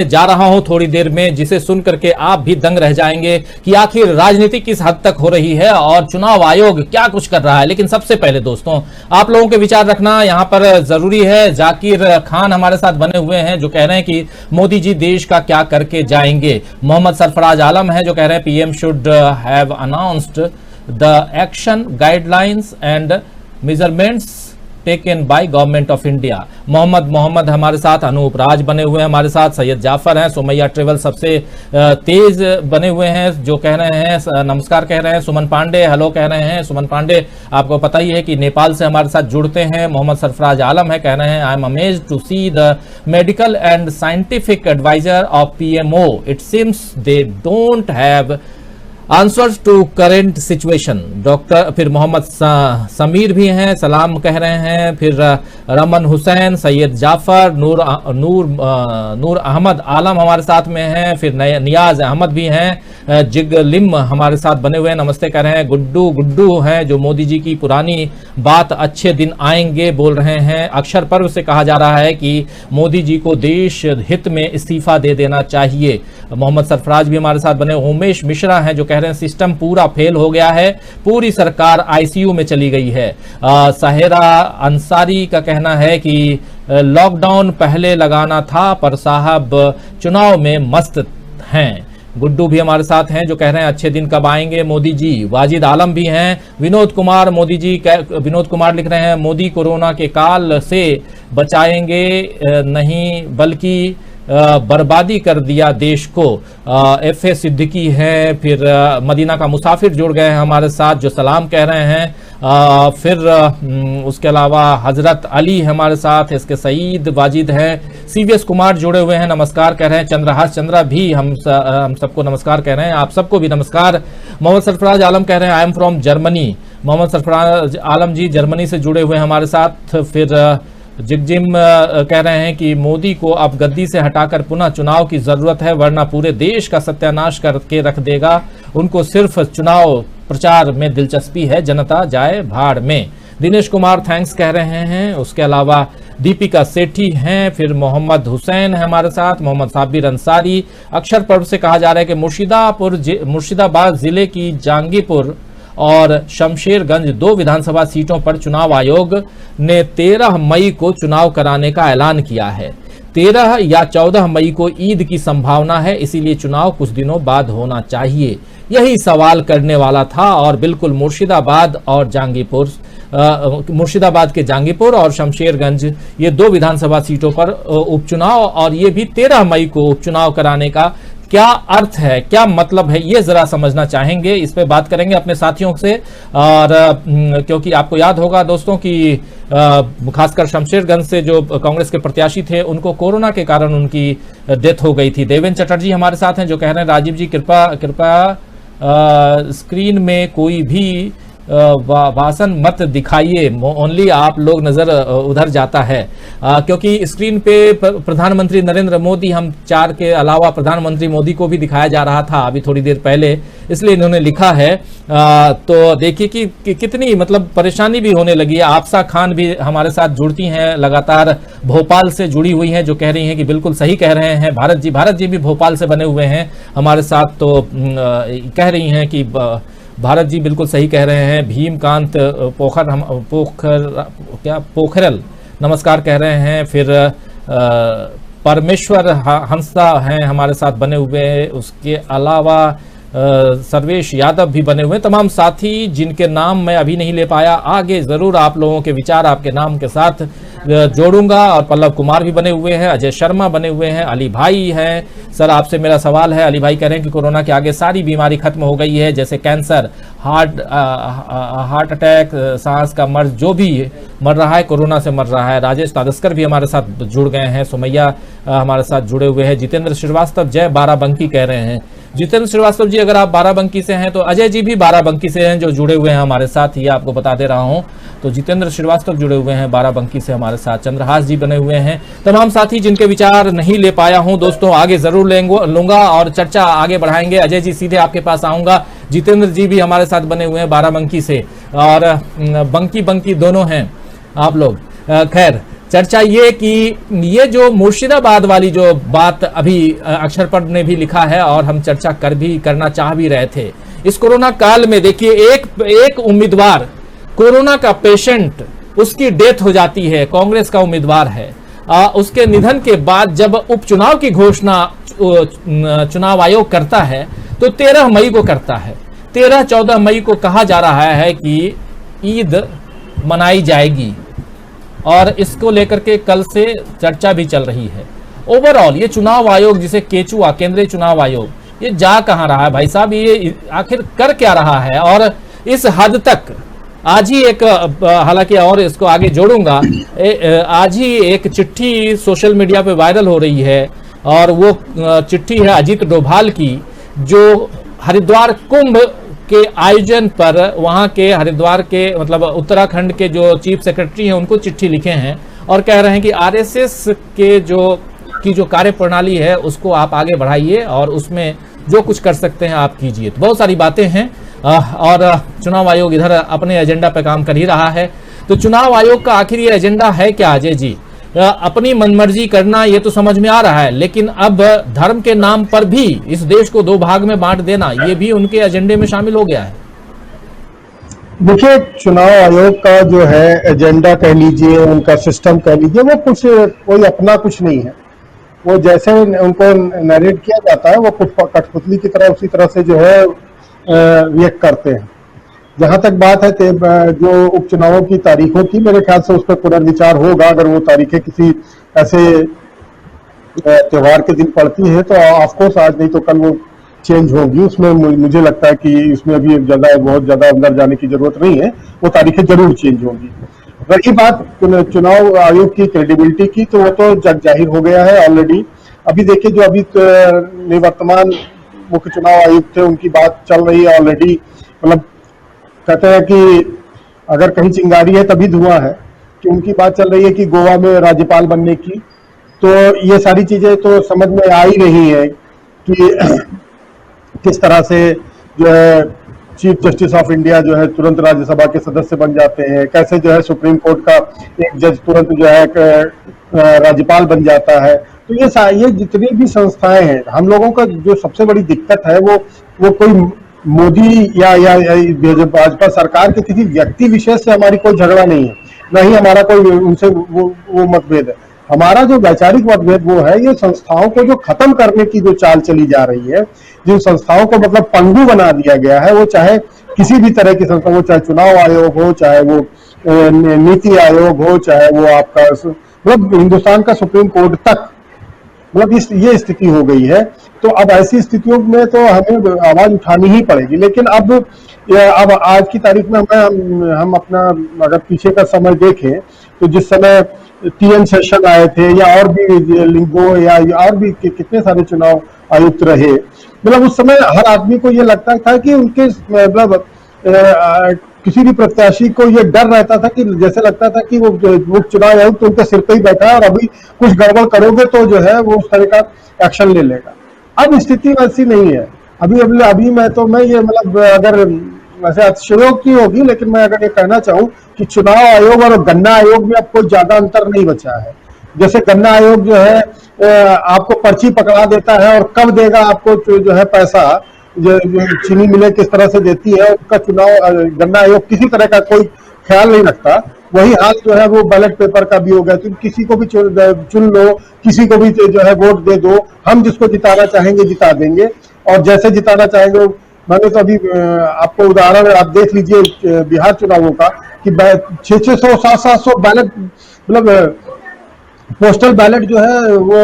जा रहा हूं थोड़ी देर में जिसे सुनकर के आप भी दंग रह जाएंगे कि आखिर राजनीति किस हद तक हो रही है और चुनाव आयोग क्या कुछ कर रहा है। लेकिन सबसे पहले दोस्तों आप लोगों के विचार रखना यहां पर जरूरी है। जाकिर खान हमारे साथ बने हुए हैं जो कह रहे हैं कि मोदी जी देश का क्या करके जाएंगे। मोहम्मद सरफराज आलम है जो कह रहे हैं PM should have announced the action guidelines and measurements taken by government of India. Mohammad हमारे साथ, अनूप राज बने हुए हैं हमारे साथ, सैयद जाफर हैं, सुमैया ट्रेवल सबसे तेज बने हुए हैं जो कह रहे हैं नमस्कार कह रहे हैं, सुमन पांडे हेलो कह रहे हैं। सुमन पांडे आपको पता ही है कि नेपाल से हमारे साथ जुड़ते हैं। मोहम्मद सरफराज आलम है कह रहे हैं I am amazed to see the medical and scientific adviser of PMO, it seems they don't have answers to current situation. Doctor फिर मोहम्मद समीर भी हैं, सलाम कह रहे हैं। फिर रमन हुसैन, सैयद जाफर, नूर अहमद आलम हमारे साथ में हैं। फिर नियाज अहमद भी हैं, जिगलिम हमारे साथ बने हुए हैं, नमस्ते कह रहे हैं। गुड्डू हैं जो मोदी जी की पुरानी बात अच्छे दिन आएंगे बोल रहे हैं। अक्षर पर्व से कहा जा रहा है कि मोदी जी को देश हित में इस्तीफा दे देना चाहिए। मोहम्मद सरफराज भी हमारे साथ बने। उमेश मिश्रा हैं जो कह रहे हैं सिस्टम पूरा फेल हो गया है, पूरी सरकार आईसीयू में चली गई है। साहिरा अंसारी का कहना है कि लॉकडाउन पहले लगाना था पर साहब चुनाव में मस्त हैं। गुड्डू भी हमारे साथ हैं जो कह रहे हैं अच्छे दिन कब आएंगे मोदी जी। वाजिद आलम भी हैं। विनोद कुमार लिख रहे हैं मोदी कोरोना के काल से बचाएंगे नहीं बल्कि बर्बादी कर दिया देश को। एफ.ए. सिद्दीकी हैं। फिर मदीना का मुसाफिर जुड़ गए हैं हमारे साथ जो सलाम कह रहे हैं। फिर उसके अलावा हजरत अली हमारे साथ, इसके सईद वाजिद हैं, सीवीएस कुमार जुड़े हुए हैं, नमस्कार कह रहे हैं, चंद्रहास चंद्रा भी हम सबको नमस्कार कह रहे हैं, आप सबको भी नमस्कार। मोहम्मद सरफराज आलम कह रहे हैं I am from Germany, Mohammad Sarfaraz Alam ji Germany से जुड़े हुए हैं हमारे साथ। फिर जिगजिम कह रहे हैं कि मोदी को अब गद्दी से हटाकर पुनः चुनाव की जरूरत है, वरना पूरे देश का सत्यानाश करके रख देगा, उनको सिर्फ चुनाव प्रचार में दिलचस्पी है, जनता जाए भाड़ में। दिनेश कुमार थैंक्स कह रहे हैं। उसके अलावा दीपिका सेठी हैं, फिर मोहम्मद हुसैन है हमारे साथ, मोहम्मद साबिर अंसारी। अक्षर पर्व से कहा जा रहा है कि मुर्शिदाबाद जिले की जांगीपुर और शमशेरगंज 2 विधानसभा सीटों पर चुनाव आयोग ने 13 मई को चुनाव कराने का ऐलान किया है। 13 या 14 मई को ईद की संभावना है, इसीलिए चुनाव कुछ दिनों बाद होना चाहिए, यही सवाल करने वाला था। और बिल्कुल मुर्शिदाबाद के जांगीपुर और शमशेरगंज ये 2 विधानसभा सीटों पर उपचुनाव, और ये भी 13 मई को उपचुनाव कराने का क्या अर्थ है, क्या मतलब है, ये जरा समझना चाहेंगे। इस पे बात करेंगे अपने साथियों से। और क्योंकि आपको याद होगा दोस्तों कि खासकर शमशेरगंज से जो कांग्रेस के प्रत्याशी थे उनको कोरोना के कारण उनकी डेथ हो गई थी। देवेंद्र चटर्जी हमारे साथ हैं जो कह रहे हैं राजीव जी कृपया स्क्रीन में कोई भी भाषण मत दिखाइए, ओनली आप लोग नजर उधर जाता है, क्योंकि स्क्रीन पे प्रधानमंत्री नरेंद्र मोदी, हम 4 के अलावा प्रधानमंत्री मोदी को भी दिखाया जा रहा था अभी थोड़ी देर पहले, इसलिए इन्होंने लिखा है। तो देखिए कि कितनी मतलब परेशानी भी होने लगी है। आपसा खान भी हमारे साथ जुड़ती हैं लगातार, भोपाल से जुड़ी हुई हैं, जो कह रही हैं कि बिल्कुल सही कह रहे हैं। भारत जी भी भोपाल से बने हुए हैं हमारे साथ, तो कह रही हैं कि भारत जी बिल्कुल सही कह रहे हैं। भीमकांत पोखरल नमस्कार कह रहे हैं। फिर परमेश्वर हंसा हैं हमारे साथ बने हुए, उसके अलावा सर्वेश यादव भी बने हुए। तमाम साथी जिनके नाम मैं अभी नहीं ले पाया, आगे जरूर आप लोगों के विचार आपके नाम के साथ जोड़ूंगा। और पल्लव कुमार भी बने हुए हैं, अजय शर्मा बने हुए हैं, अली भाई हैं। सर आपसे मेरा सवाल है, अली भाई कह रहे हैं कि कोरोना के आगे सारी बीमारी खत्म हो गई है, जैसे कैंसर, हार्ट अटैक, सांस का मर्ज, जो भी मर रहा है कोरोना से मर रहा है। राजेश तादस्कर भी हमारे साथ जुड़ गए हैं, सुमैया हमारे साथ जुड़े हुए हैं। जितेंद्र श्रीवास्तव जय बाराबंकी कह रहे हैं। जितेंद्र श्रीवास्तव जी अगर आप बाराबंकी से हैं तो अजय जी भी बाराबंकी से हैं जो जुड़े हुए हैं हमारे साथ, ये आपको बता दे रहा हूं। तो जितेंद्र श्रीवास्तव जुड़े हुए हैं बाराबंकी से हमारे साथ, चंद्रहास जी बने हुए हैं। तमाम साथी जिनके विचार नहीं ले पाया हूं दोस्तों, आगे जरूर लूंगा और चर्चा आगे बढ़ाएंगे। अजय जी सीधे आपके पास आऊंगा। जितेंद्र जी भी हमारे साथ बने हुए हैं बाराबंकी से, और बंकी दोनों हैं आप लोग। खैर चर्चा ये कि ये जो मुर्शिदाबाद वाली जो बात अभी अक्षर पर्व ने भी लिखा है और हम चर्चा करना चाह भी रहे थे, इस कोरोना काल में देखिए एक उम्मीदवार कोरोना का पेशेंट, उसकी डेथ हो जाती है, कांग्रेस का उम्मीदवार है। उसके निधन के बाद जब उपचुनाव की घोषणा चुनाव आयोग करता है तो 13 मई को करता है। 13-14 मई को कहा जा रहा है कि ईद मनाई जाएगी, और इसको लेकर के कल से चर्चा भी चल रही है। ओवरऑल ये चुनाव आयोग जिसे केचुआ, केंद्रीय चुनाव आयोग, ये जा कहां रहा है भाई साहब, ये आखिर कर क्या रहा है। और इस हद तक आज ही एक, हालांकि और इसको आगे जोड़ूंगा, आज ही एक चिट्ठी सोशल मीडिया पे वायरल हो रही है, और वो चिट्ठी है अजीत डोभाल की, जो हरिद्वार कुंभ के आयोजन पर वहां के हरिद्वार के मतलब उत्तराखंड के जो चीफ सेक्रेटरी हैं उनको चिट्ठी लिखे हैं और कह रहे हैं कि आरएसएस के जो कार्य प्रणाली है उसको आप आगे बढ़ाइए और उसमें जो कुछ कर सकते हैं आप कीजिए। तो बहुत सारी बातें हैं, और चुनाव आयोग इधर अपने एजेंडा पर काम कर ही रहा है। तो चुनाव आयोग का आखिर ये एजेंडा है क्या अजय जी? अपनी मनमर्जी करना ये तो समझ में आ रहा है, लेकिन अब धर्म के नाम पर भी इस देश को 2 भाग में बांट देना, ये भी उनके एजेंडे में शामिल हो गया है। देखिए, चुनाव आयोग का जो है एजेंडा कह लीजिए, उनका सिस्टम कह लीजिए, वो कुछ कोई अपना कुछ नहीं है। वो जैसे उनको नरेट किया जाता है वो कुछ कठपुतली की तरह उसी तरह से जो है रिएक्ट करते हैं। जहां तक बात है जो उपचुनावों की तारीखों की, मेरे ख्याल से उस पर पुनर्विचार होगा। अगर वो तारीखें किसी ऐसे त्योहार के दिन पड़ती है तो ऑफकोर्स आज नहीं तो कल वो चेंज होगी। उसमें मुझे लगता है कि इसमें अभी बहुत ज्यादा अंदर जाने की जरूरत नहीं है। वो तारीखें जरूर चेंज होंगी। रही बात चुनाव आयोग की क्रेडिबिलिटी की, तो वो तो जग जाहिर हो गया है ऑलरेडी। अभी देखिए, जो अभी निवर्तमान मुख्य चुनाव आयुक्त थे उनकी बात चल रही है ऑलरेडी, मतलब कहते हैं कि अगर कहीं चिंगारी है तभी धुआं है, कि उनकी बात चल रही है कि गोवा में राज्यपाल बनने की। तो ये सारी चीजें तो समझ में आ ही रही है कि किस तरह से जो है चीफ जस्टिस ऑफ इंडिया जो है तुरंत राज्यसभा के सदस्य बन जाते हैं, कैसे जो है सुप्रीम कोर्ट का एक जज तुरंत जो है राज्यपाल बन जाता है। तो ये जितनी भी संस्थाएं हैं, हम लोगों का जो सबसे बड़ी दिक्कत है वो कोई मोदी या भाजपा सरकार के किसी व्यक्ति विशेष से हमारी कोई झगड़ा नहीं है, न ही हमारा कोई उनसे वो मतभेद है। हमारा जो वैचारिक मतभेद वो है ये संस्थाओं को जो खत्म करने की जो चाल चली जा रही है, जिन संस्थाओं को मतलब पंगु बना दिया गया है, वो चाहे किसी भी तरह की संस्था हो, चाहे चुनाव आयोग हो, चाहे वो नीति आयोग हो, चाहे वो आपका मतलब हिंदुस्तान का सुप्रीम कोर्ट तक, मतलब ये स्थिति हो गई है। तो अब ऐसी स्थितियों में तो हमें आवाज उठानी ही पड़ेगी। लेकिन अब आज की तारीख में हम अपना अगर पीछे का समय देखें तो जिस समय TN सेशन आए थे या और भी लिंगो या और भी कितने सारे चुनाव आयुक्त रहे, मतलब उस समय हर आदमी को ये लगता था कि उनके मतलब किसी भी प्रत्याशी को ये डर रहता था कि जैसे लगता था कि वो चुनाव आयुक्त तो उनके सिर पे ही बैठा है और अभी कुछ गड़बड़ करोगे तो जो है वो उस तरह का एक्शन ले लेगा। अब स्थिति वैसी नहीं है। अभी मैं ये मतलब अगर वैसे अतिशयोक्ति होगी, लेकिन मैं अगर ये कहना चाहूँ कि चुनाव आयोग और गन्ना आयोग में अब कोई ज्यादा अंतर नहीं बचा है। जैसे गन्ना आयोग जो है आपको पर्ची पकड़ा देता है और कब देगा आपको जो है पैसा, जो चीनी मिलें किस तरह से देती है, उसका चुनाव गन्ना आयोग किसी तरह का कोई ख्याल नहीं रखता। वही हाल जो है वो बैलेट पेपर का भी हो गया, तुम किसी को भी चुन लो, किसी को भी जो है वोट दे दो, हम जिसको जिताना चाहेंगे जिता देंगे और जैसे जिताना चाहेंगे। मैंने तो अभी आपको उदाहरण आप देख लीजिए बिहार चुनावों का कि 600 700 बैलेट मतलब पोस्टल बैलेट जो है वो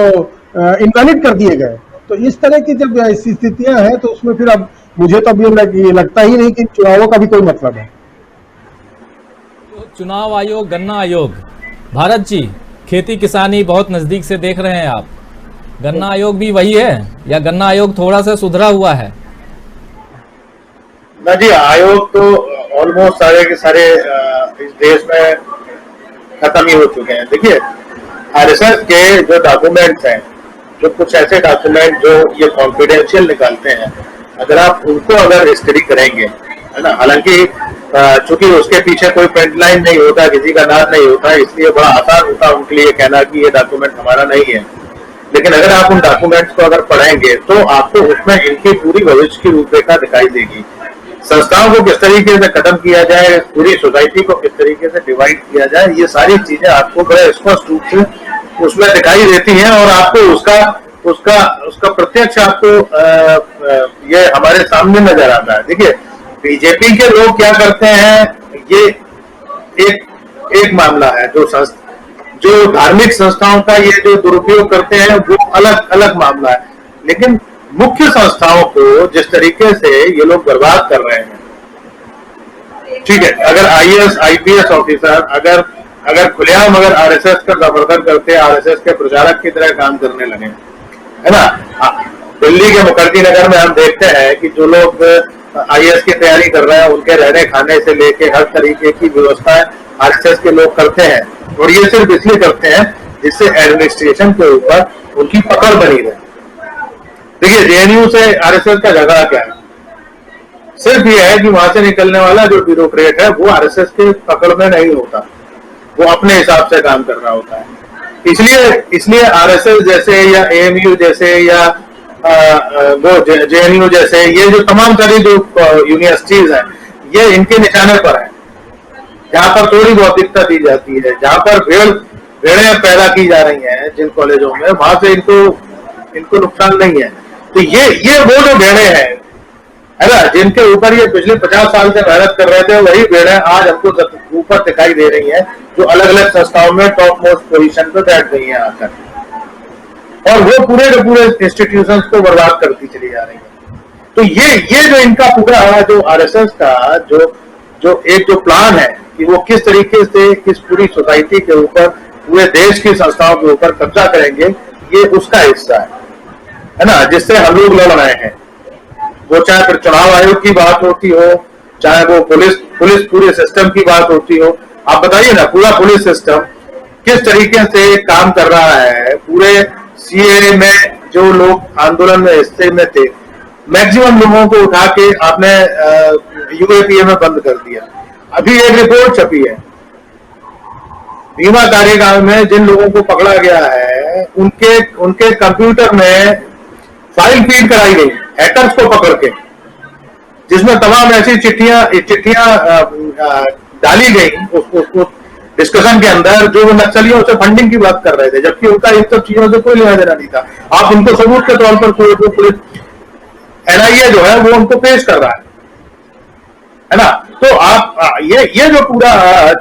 इनवैलिड कर दिए गए। तो इस तरह की जब ऐसी स्थितियां हैं तो उसमें फिर अब मुझे तो ये लगता ही नहीं कि चुनावों का भी कोई मतलब है। चुनाव आयोग, गन्ना आयोग, भारत जी खेती किसानी बहुत नजदीक से देख रहे हैं आप, गन्ना आयोग भी वही है या गन्ना आयोग थोड़ा सा सुधरा हुआ है? ना जी, आयोग तो ऑलमोस्ट सारे के सारे इस देश में खत्म ही हो चुके हैं। देखिए, आरएसएस के जो डॉक्यूमेंट्स हैं, जो कुछ ऐसे डॉक्यूमेंट जो ये कॉन्फिडेंशियल निकालते हैं, अगर आप उनको अगर स्टडी करेंगे, है ना, हालांकि चूंकि उसके पीछे कोई प्रिंट लाइन नहीं होता, किसी का नाम नहीं होता, इसलिए बड़ा आसान होता उनके लिए कहना कि ये डॉक्यूमेंट हमारा नहीं है। लेकिन अगर आप उन डॉक्यूमेंट्स को अगर पढ़ेंगे तो आपको उसमें इनकी पूरी भविष्य की रूपरेखा दिखाई देगी। संस्थाओं को किस तरीके से खत्म किया जाए, पूरी सोसाइटी को किस तरीके से डिवाइड किया जाए, ये सारी चीजें आपको बड़े स्पष्ट रूप से उसमें दिखाई देती हैं और आपको उसका प्रत्यक्ष आपको ये हमारे सामने नजर आता है। देखिए, बीजेपी के लोग क्या करते हैं, ये एक मामला है। जो धार्मिक संस्थाओं का ये जो दुरुपयोग करते हैं वो अलग अलग मामला है। लेकिन मुख्य संस्थाओं को जिस तरीके से ये लोग बर्बाद कर रहे हैं, ठीक है, अगर IAS IPS ऑफिसर अगर खुलेआम अगर आरएसएस का समर्थन करते, आरएसएस के प्रचारक की तरह काम करने लगे, है ना। दिल्ली के मुखर्जी नगर में हम देखते हैं कि जो लोग IAS की तैयारी कर रहे हैं, उनके रहने खाने से लेके हर तरीके की व्यवस्था आरएसएस के लोग करते हैं, और ये सिर्फ इसलिए करते हैं जिससे एडमिनिस्ट्रेशन के ऊपर उनकी पकड़ बनी रहे। देखिए, जेएनयू से आरएसएस का झगड़ा क्या है? सिर्फ ये है कि वहां से निकलने वाला जो ब्यूरोक्रेट है वो आरएसएस के पकड़ में नहीं होता, वो अपने हिसाब से काम कर रहा होता है। इसलिए आरएसएस जैसे या AMU जैसे या वो जेएनयू जैसे, ये जो तमाम सारी जो यूनिवर्सिटीज हैं, ये इनके निशाने पर है। जहां पर थोड़ी बहुत दिक्कत दी जाती है, जहां पर भेड़ें पैदा की जा रही हैं जिन कॉलेजों में, वहां से इनको नुकसान नहीं है। तो ये वो जो भेड़ें हैं, है ना, जिनके ऊपर ये पिछले 50 साल से मेहनत कर रहे थे, वही भेड़ें आज हमको ऊपर दिखाई दे रही हैं, जो अलग अलग संस्थाओं में टॉप मोस्ट पोजीशन पर बैठ गई हैं आकर, और वो पूरे के पूरे इंस्टीट्यूशंस को बर्बाद करती चली जा रही है। तो ये जो इनका पूरा जो आरएसएस का जो जो एक जो प्लान है कि वो किस तरीके से किस पूरी सोसाइटी के ऊपर, पूरे देश की संस्थाओं के ऊपर कब्जा करेंगे, ये उसका हिस्सा है ना, जिससे हम लोग लड़ रहे हैं। वो चाहे फिर चुनाव आयोग की बात होती हो, चाहे वो पुलिस पूरे सिस्टम की बात होती हो। आप बताइए ना, पूरा पुलिस सिस्टम किस तरीके से काम कर रहा है। पूरे सीए में जो लोग आंदोलन में हिस्से में थे, मैक्सिमम लोगों को उठा के आपने यूएपीए में बंद कर दिया। अभी एक रिपोर्ट छपी है, भीमा कार्यगांव में जिन लोगों को पकड़ा गया है, उनके कंप्यूटर में फाइल फीड कराई गई हैकर्स को पकड़ के, जिसमें तमाम ऐसी चिट्ठियां डाली गई उसको डिस्कशन के अंदर, जो वो नक्सलियों से फंडिंग की बात कर रहे थे, जबकि उनका इन सब चीजों से कोई लेना देना नहीं था। आप उनको सबूत के तौर पर पुलिस एनआईए जो है वो उनको पेश कर रहा है ना। तो आप ये जो पूरा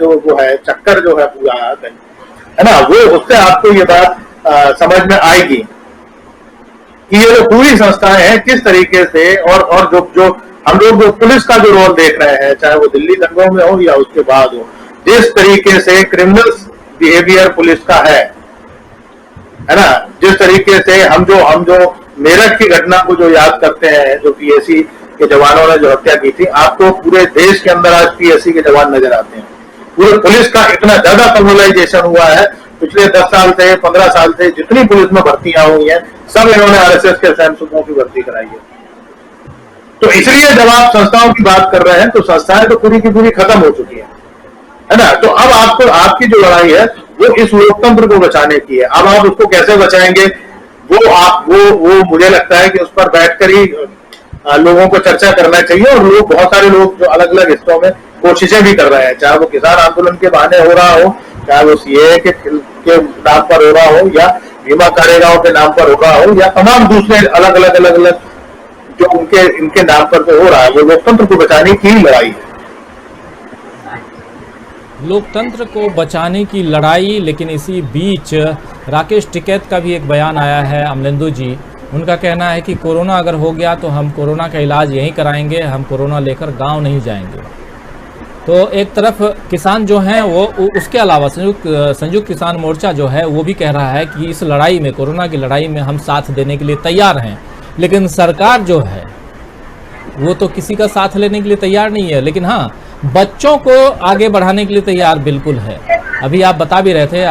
जो वो है चक्कर जो है पूरा है ना, वो उससे आपको ये बात समझ में आएगी कि ये जो पूरी संस्थाएं हैं किस तरीके से, और जो हम लोग जो पुलिस का जो रोल देख रहे हैं, चाहे वो दिल्ली दंगों में हो या उसके बाद हो, जिस तरीके से क्रिमिनल बिहेवियर पुलिस का है ना, जिस तरीके से हम जो मेरठ की घटना को जो याद करते हैं, जो पीएसी के जवानों ने जो हत्या की थी, आपको पूरे देश के अंदर आज पीएसी के जवान नजर आते हैं। पूरे पुलिस का इतना ज्यादा कम्युनलाइजेशन हुआ है पिछले 10 साल से, 15 साल से, जितनी पुलिस में भर्तियां हुई हैं, सब इन्होंने आरएसएस के स्वयंसेवकों की भर्ती कराई है। तो इसलिए जब आप संस्थाओं की बात कर रहे हैं, तो संस्थाएं तो पूरी की पूरी खत्म हो चुकी है ना। तो अब आपको आपकी जो लड़ाई है वो इस लोकतंत्र को बचाने की है। अब आप उसको कैसे बचाएंगे, वो मुझे लगता है कि उस पर बैठकर ही लोगों को चर्चा करना चाहिए। और लोग, बहुत सारे लोग जो अलग अलग हिस्सों में कोशिशें भी कर रहे हैं, चाहे वो किसान आंदोलन के बहाने हो रहा हो, चाहे वो सीए के नाम पर हो रहा हो, या भीमा कार्यगांव के नाम पर हो रहा हो, या तमाम दूसरे अलग अलग जो इनके नाम पर जो हो रहा है, वो लोकतंत्र को बचाने की लड़ाई है। लोकतंत्र को बचाने की लड़ाई। लेकिन इसी बीच राकेश टिकैत का भी एक बयान आया है, अमलेंदु जी, उनका कहना है कि कोरोना अगर हो गया तो हम कोरोना का इलाज यहीं कराएंगे, हम कोरोना लेकर गांव नहीं जाएंगे। तो एक तरफ किसान जो हैं वो, उसके अलावा संयुक्त किसान मोर्चा जो है वो भी कह रहा है कि इस लड़ाई में, कोरोना की लड़ाई में हम साथ देने के लिए तैयार हैं। लेकिन सरकार जो है वो तो किसी का साथ लेने के लिए तैयार नहीं है, लेकिन हाँ, बच्चों को आगे बढ़ाने के लिए तैयार बिल्कुल है। अभी आप बता भी रहे थे,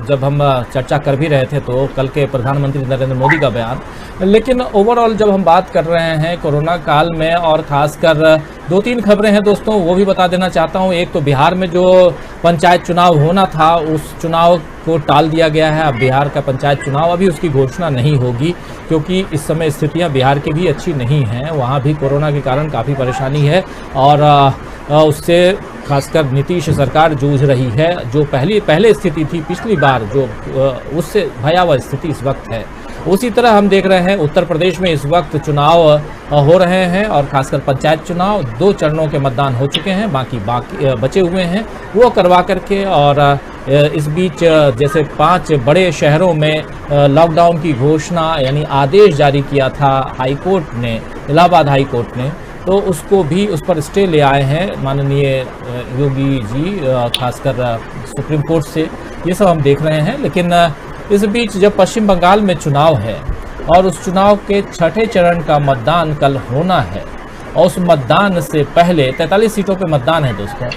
जब हम चर्चा कर भी रहे थे, तो कल के प्रधानमंत्री नरेंद्र मोदी का बयान। लेकिन ओवरऑल जब हम बात कर रहे हैं कोरोना काल में, और ख़ासकर 2-3 खबरें हैं दोस्तों, वो भी बता देना चाहता हूँ। एक तो बिहार में जो पंचायत चुनाव होना था, उस चुनाव को टाल दिया गया है। अब बिहार का पंचायत चुनाव, अभी उसकी घोषणा नहीं होगी, क्योंकि इस समय स्थितियाँ बिहार की भी अच्छी नहीं हैं। वहाँ भी कोरोना के कारण काफ़ी परेशानी है, और उससे खासकर नीतीश सरकार जूझ रही है। जो पहले स्थिति थी पिछली बार, जो उससे भयावह स्थिति इस वक्त है। उसी तरह हम देख रहे हैं उत्तर प्रदेश में इस वक्त चुनाव हो रहे हैं, और खासकर पंचायत चुनाव 2 चरणों के मतदान हो चुके हैं, बाकी बचे हुए हैं वो करवा करके। और इस बीच जैसे 5 बड़े शहरों में लॉकडाउन की घोषणा यानी आदेश जारी किया था हाईकोर्ट ने, इलाहाबाद हाईकोर्ट ने, तो उसको भी, उस पर स्टे ले आए हैं माननीय योगी जी, खासकर सुप्रीम कोर्ट से। ये सब हम देख रहे हैं। लेकिन इस बीच जब पश्चिम बंगाल में चुनाव है, और उस चुनाव के 6ठे चरण का मतदान कल होना है, और उस मतदान से पहले 43 सीटों पे मतदान है दोस्तों,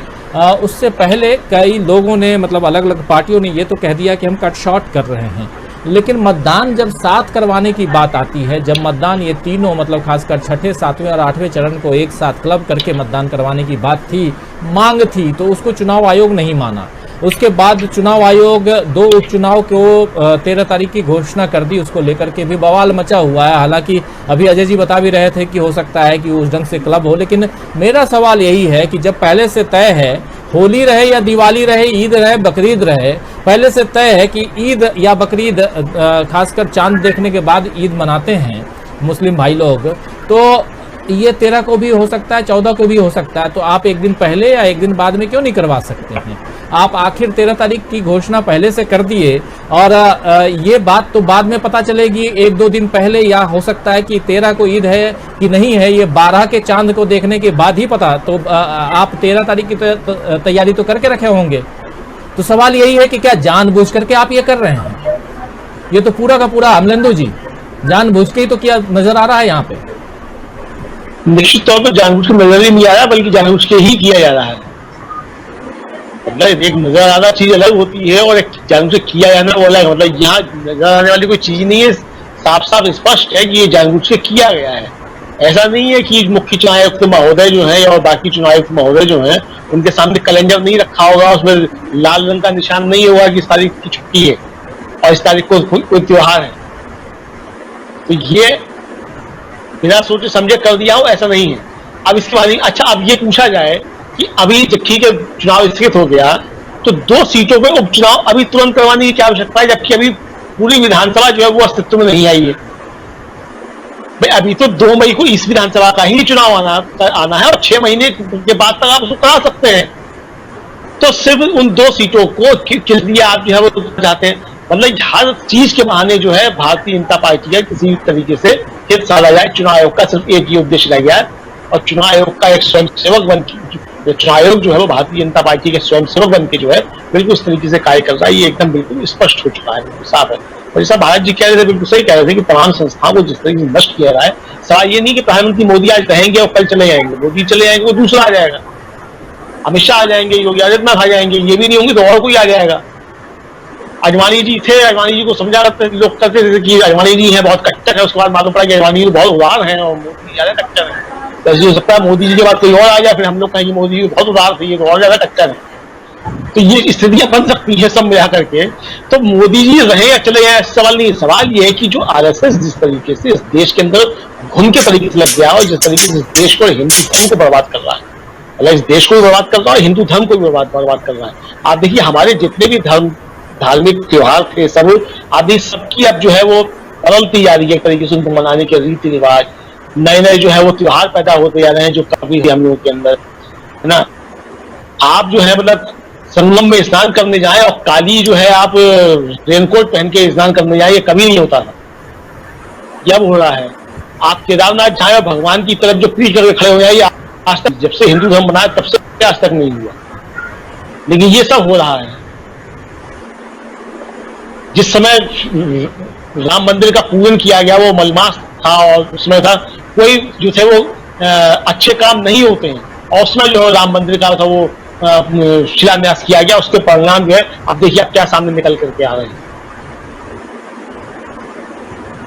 उससे पहले कई लोगों ने, मतलब अलग अलग पार्टियों ने ये तो कह दिया कि हम कट शॉर्ट कर रहे हैं। लेकिन मतदान जब साथ करवाने की बात आती है, जब मतदान ये तीनों, मतलब खासकर 6ठे, 7वें और 8वें चरण को एक साथ क्लब करके मतदान करवाने की बात थी, मांग थी, तो उसको चुनाव आयोग नहीं माना। उसके बाद चुनाव आयोग 2 उपचुनाव को 13 तारीख की घोषणा कर दी, उसको लेकर के भी बवाल मचा हुआ है। हालांकि अभी अजय जी बता भी रहे थे कि हो सकता है कि उस ढंग से क्लब हो, लेकिन मेरा सवाल यही है कि जब पहले से तय है, होली रहे या दिवाली रहे, ईद रहे, बकरीद रहे, पहले से तय है कि ईद या बकरीद, खासकर चांद देखने के बाद ईद मनाते हैं मुस्लिम भाई लोग, तो ये 13 को भी हो सकता है, 14 को भी हो सकता है, तो आप एक दिन पहले या एक दिन बाद में क्यों नहीं करवा सकते हैं? आप आखिर 13 तारीख की घोषणा पहले से कर दिए और ये बात तो बाद में पता चलेगी 1-2 दिन पहले, या हो सकता है कि 13 को ईद है कि नहीं है ये 12 के चांद को देखने के बाद ही पता। तो आप 13 तारीख की तैयारी तो करके रखे होंगे। तो सवाल यही है कि क्या जानबूझ करके आप ये कर रहे हैं? ये तो पूरा का पूरा अमलेंदु जी जानबूझ के ही तो किया नजर आ रहा है यहाँ पे। निश्चित तौर पर जानबूझ के नजर ही नहीं आ रहा, बल्कि जानबूझ के ही किया जा रहा है। मतलब एक नजर आना चीज अलग होती है और एक जानबूझ से किया जाना वो अलग। मतलब यहाँ नजर आने वाली कोई चीज नहीं है, साफ साफ स्पष्ट है कि ये जानबूझ के किया गया है। ऐसा नहीं है कि मुख्य चुनाव आयुक्त महोदय जो है और बाकी चुनाव आयुक्त महोदय जो है उनके सामने कैलेंडर नहीं रखा होगा, उसमें लाल रंग का निशान नहीं होगा कि इस तारीख की छुट्टी है और इस तारीख को कोई त्योहार है। तो ये बिना सोचे समझे कर दिया हो, ऐसा नहीं है। अब इसके बाद अच्छा अब ये पूछा जाए कि अभी जब ठीक है चुनाव स्थगित हो गया तो 2 सीटों पे उपचुनाव अभी तुरंत करवाने की क्या आवश्यकता है, जबकि अभी पूरी विधानसभा जो है वो अस्तित्व में नहीं आई है। भाई अभी तो 2 मई को इस विधानसभा का ही चुनाव आना है और 6 महीने के बाद तक आप उसको करा सकते हैं। तो सिर्फ उन 2 सीटों को किस लिए आप जो है वो चाहते हैं? मतलब हर चीज के बहाने जो है भारतीय जनता पार्टी का किसी भी तरीके से हित साधा जाए। चुनाव आयोग का सिर्फ एक ही उद्देश्य रह गया है और चुनाव आयोग का एक स्वयंसेवक बन के चुनाव आयोग जो है वो भारतीय जनता पार्टी के स्वयंसेवक बन के जो है बिल्कुल उस तरीके से कार्य कर रहा है। ये एकदम बिल्कुल स्पष्ट हो चुका है, बिल्कुल साफ है। और जैसा भारत जी कह रहे थे, बिल्कुल सही कह रहे थे कि तमाम संस्थाओं को जिस तरीके से नष्ट किया रहा है। सवाल ये नहीं कि प्रधानमंत्री मोदी आज रहेंगे और कल चले जाएंगे। मोदी चले जाएंगे वो दूसरा आ जाएगा, अमित शाह आ जाएंगे, योगी आदित्यनाथ आ जाएंगे, ये भी नहीं होंगे तो और कोई आ जाएगा। अडवाणी जी थे, अडवाणी जी को समझा लोग करते थे कि अडवाणी जी हैं बहुत कट्टर है, उसके बाद मालूम पड़ा कि अडवाणी जी बहुत उदार हैं और मोदी ज्यादा कट्टर है। तो हो सकता है मोदी जी के बाद कोई और आ जाए, फिर हम लोग कहेंगे मोदी जी बहुत उदार थे, ये और ज्यादा कट्टर है। तो ये स्थितियां बन सकती है सब मिला करके। तो मोदी जी रहे या चले जाए सवाल नहीं। सवाल ये है कि जो आरएसएस जिस तरीके से इस देश के अंदर घुन के तरीके से लग गया और जिस तरीके से इस देश को हिंदू धर्म को बर्बाद कर रहा है, मतलब इस देश को भी बर्बाद कर रहा है, हिंदू धर्म को भी बर्बाद कर रहा है। आप देखिए हमारे जितने भी धार्मिक त्योहार थे सब आदि सबकी अब जो है वो बदलती जा रही है एक तरीके से उनको मनाने के रीति रिवाज, नए नए जो है वो त्योहार पैदा होते जा रहे हैं जो कभी भी हम लोगों के अंदर है ना। आप जो है मतलब संगम में स्नान करने जाए और काली जो है आप रेनकोट पहन के स्नान करने जाए, ये कभी नहीं होता था, ये अब हो रहा है। आप केदारनाथ जाए और भगवान की तरफ जो पीठ करके खड़े हो जाए, आज तक जब से हिंदू धर्म बना तब से आज तक नहीं हुआ, लेकिन ये सब हो रहा है। जिस समय राम मंदिर का पूजन किया गया वो मलमास था और उसमें था कोई जो थे वो अच्छे काम नहीं होते हैं, और उसमें जो राम मंदिर का था वो शिलान्यास किया गया, उसके परिणाम जो है अब देखिए आप क्या सामने निकल करके आ रहे हैं।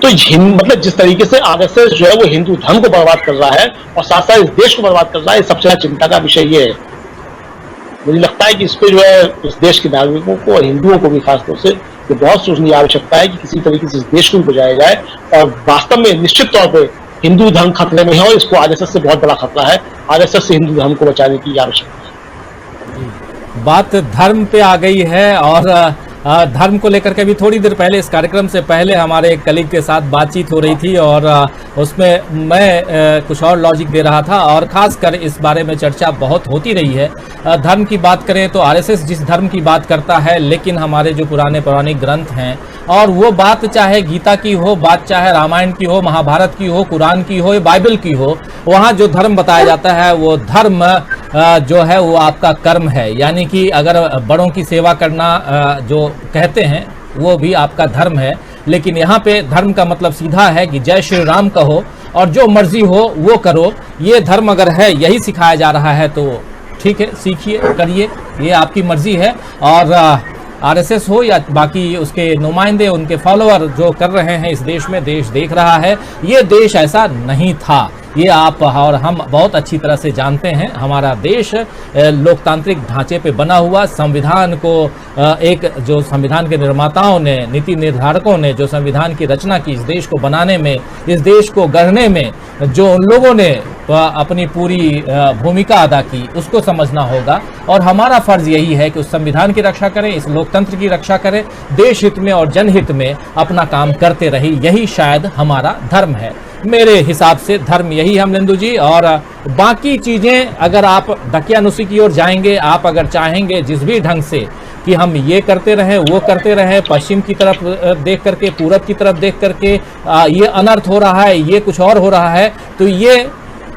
तो मतलब जिस तरीके से आरएसएस जो है वो हिंदू धर्म को बर्बाद कर रहा है और साथ साथ इस देश को बर्बाद कर रहा है, सबसे ज्यादा चिंता का विषय ये है। मुझे लगता है कि इस पे जो है इस देश के नागरिकों को और हिंदुओं को भी खासतौर से ये बहुत सोचने की आवश्यकता है कि किसी तरीके से इस देश को भी बचाया जाए। और वास्तव में निश्चित तौर पे हिंदू धर्म खतरे में है और इसको आरएसएस से बहुत बड़ा खतरा है। आरएसएस से हिंदू धर्म को बचाने की आवश्यकता है। बात धर्म पे आ गई है और धर्म को लेकर के भी थोड़ी देर पहले इस कार्यक्रम से पहले हमारे एक कलीग के साथ बातचीत हो रही थी और उसमें मैं कुछ और लॉजिक दे रहा था और खासकर इस बारे में चर्चा बहुत होती रही है। धर्म की बात करें तो आरएसएस जिस धर्म की बात करता है, लेकिन हमारे जो पुराने पौराणिक ग्रंथ हैं और वो बात चाहे गीता की हो, बात चाहे रामायण की हो, महाभारत की हो, कुरान की हो या बाइबल की हो, वहाँ जो धर्म बताया जाता है वो धर्म जो है वो आपका कर्म है। यानी कि अगर बड़ों की सेवा करना जो कहते हैं वो भी आपका धर्म है। लेकिन यहाँ पे धर्म का मतलब सीधा है कि जय श्री राम कहो और जो मर्जी हो वो करो। ये धर्म अगर है, यही सिखाया जा रहा है तो ठीक है, सीखिए, करिए, ये आपकी मर्जी है। और आरएसएस हो या बाकी उसके नुमाइंदे, उनके फॉलोअर जो कर रहे हैं इस देश में, देश देख रहा है। ये देश ऐसा नहीं था, ये आप और हम बहुत अच्छी तरह से जानते हैं। हमारा देश लोकतांत्रिक ढांचे पे बना हुआ, संविधान को एक जो संविधान के निर्माताओं ने, नीति निर्धारकों ने जो संविधान की रचना की इस देश को बनाने में, इस देश को गढ़ने में, जो उन लोगों ने अपनी पूरी भूमिका अदा की, उसको समझना होगा। और हमारा फर्ज यही है कि उस संविधान की रक्षा करें, इस लोकतंत्र की रक्षा करें, देश हित में और जनहित में अपना काम करते रहे। यही शायद हमारा धर्म है। मेरे हिसाब से धर्म यही है अमलेंदु जी। और बाकी चीज़ें अगर आप दकियानुसी की ओर जाएंगे, आप अगर चाहेंगे जिस भी ढंग से कि हम ये करते रहें, वो करते रहें, पश्चिम की तरफ देख करके, पूरब की तरफ देख करके ये अनर्थ हो रहा है, ये कुछ और हो रहा है, तो ये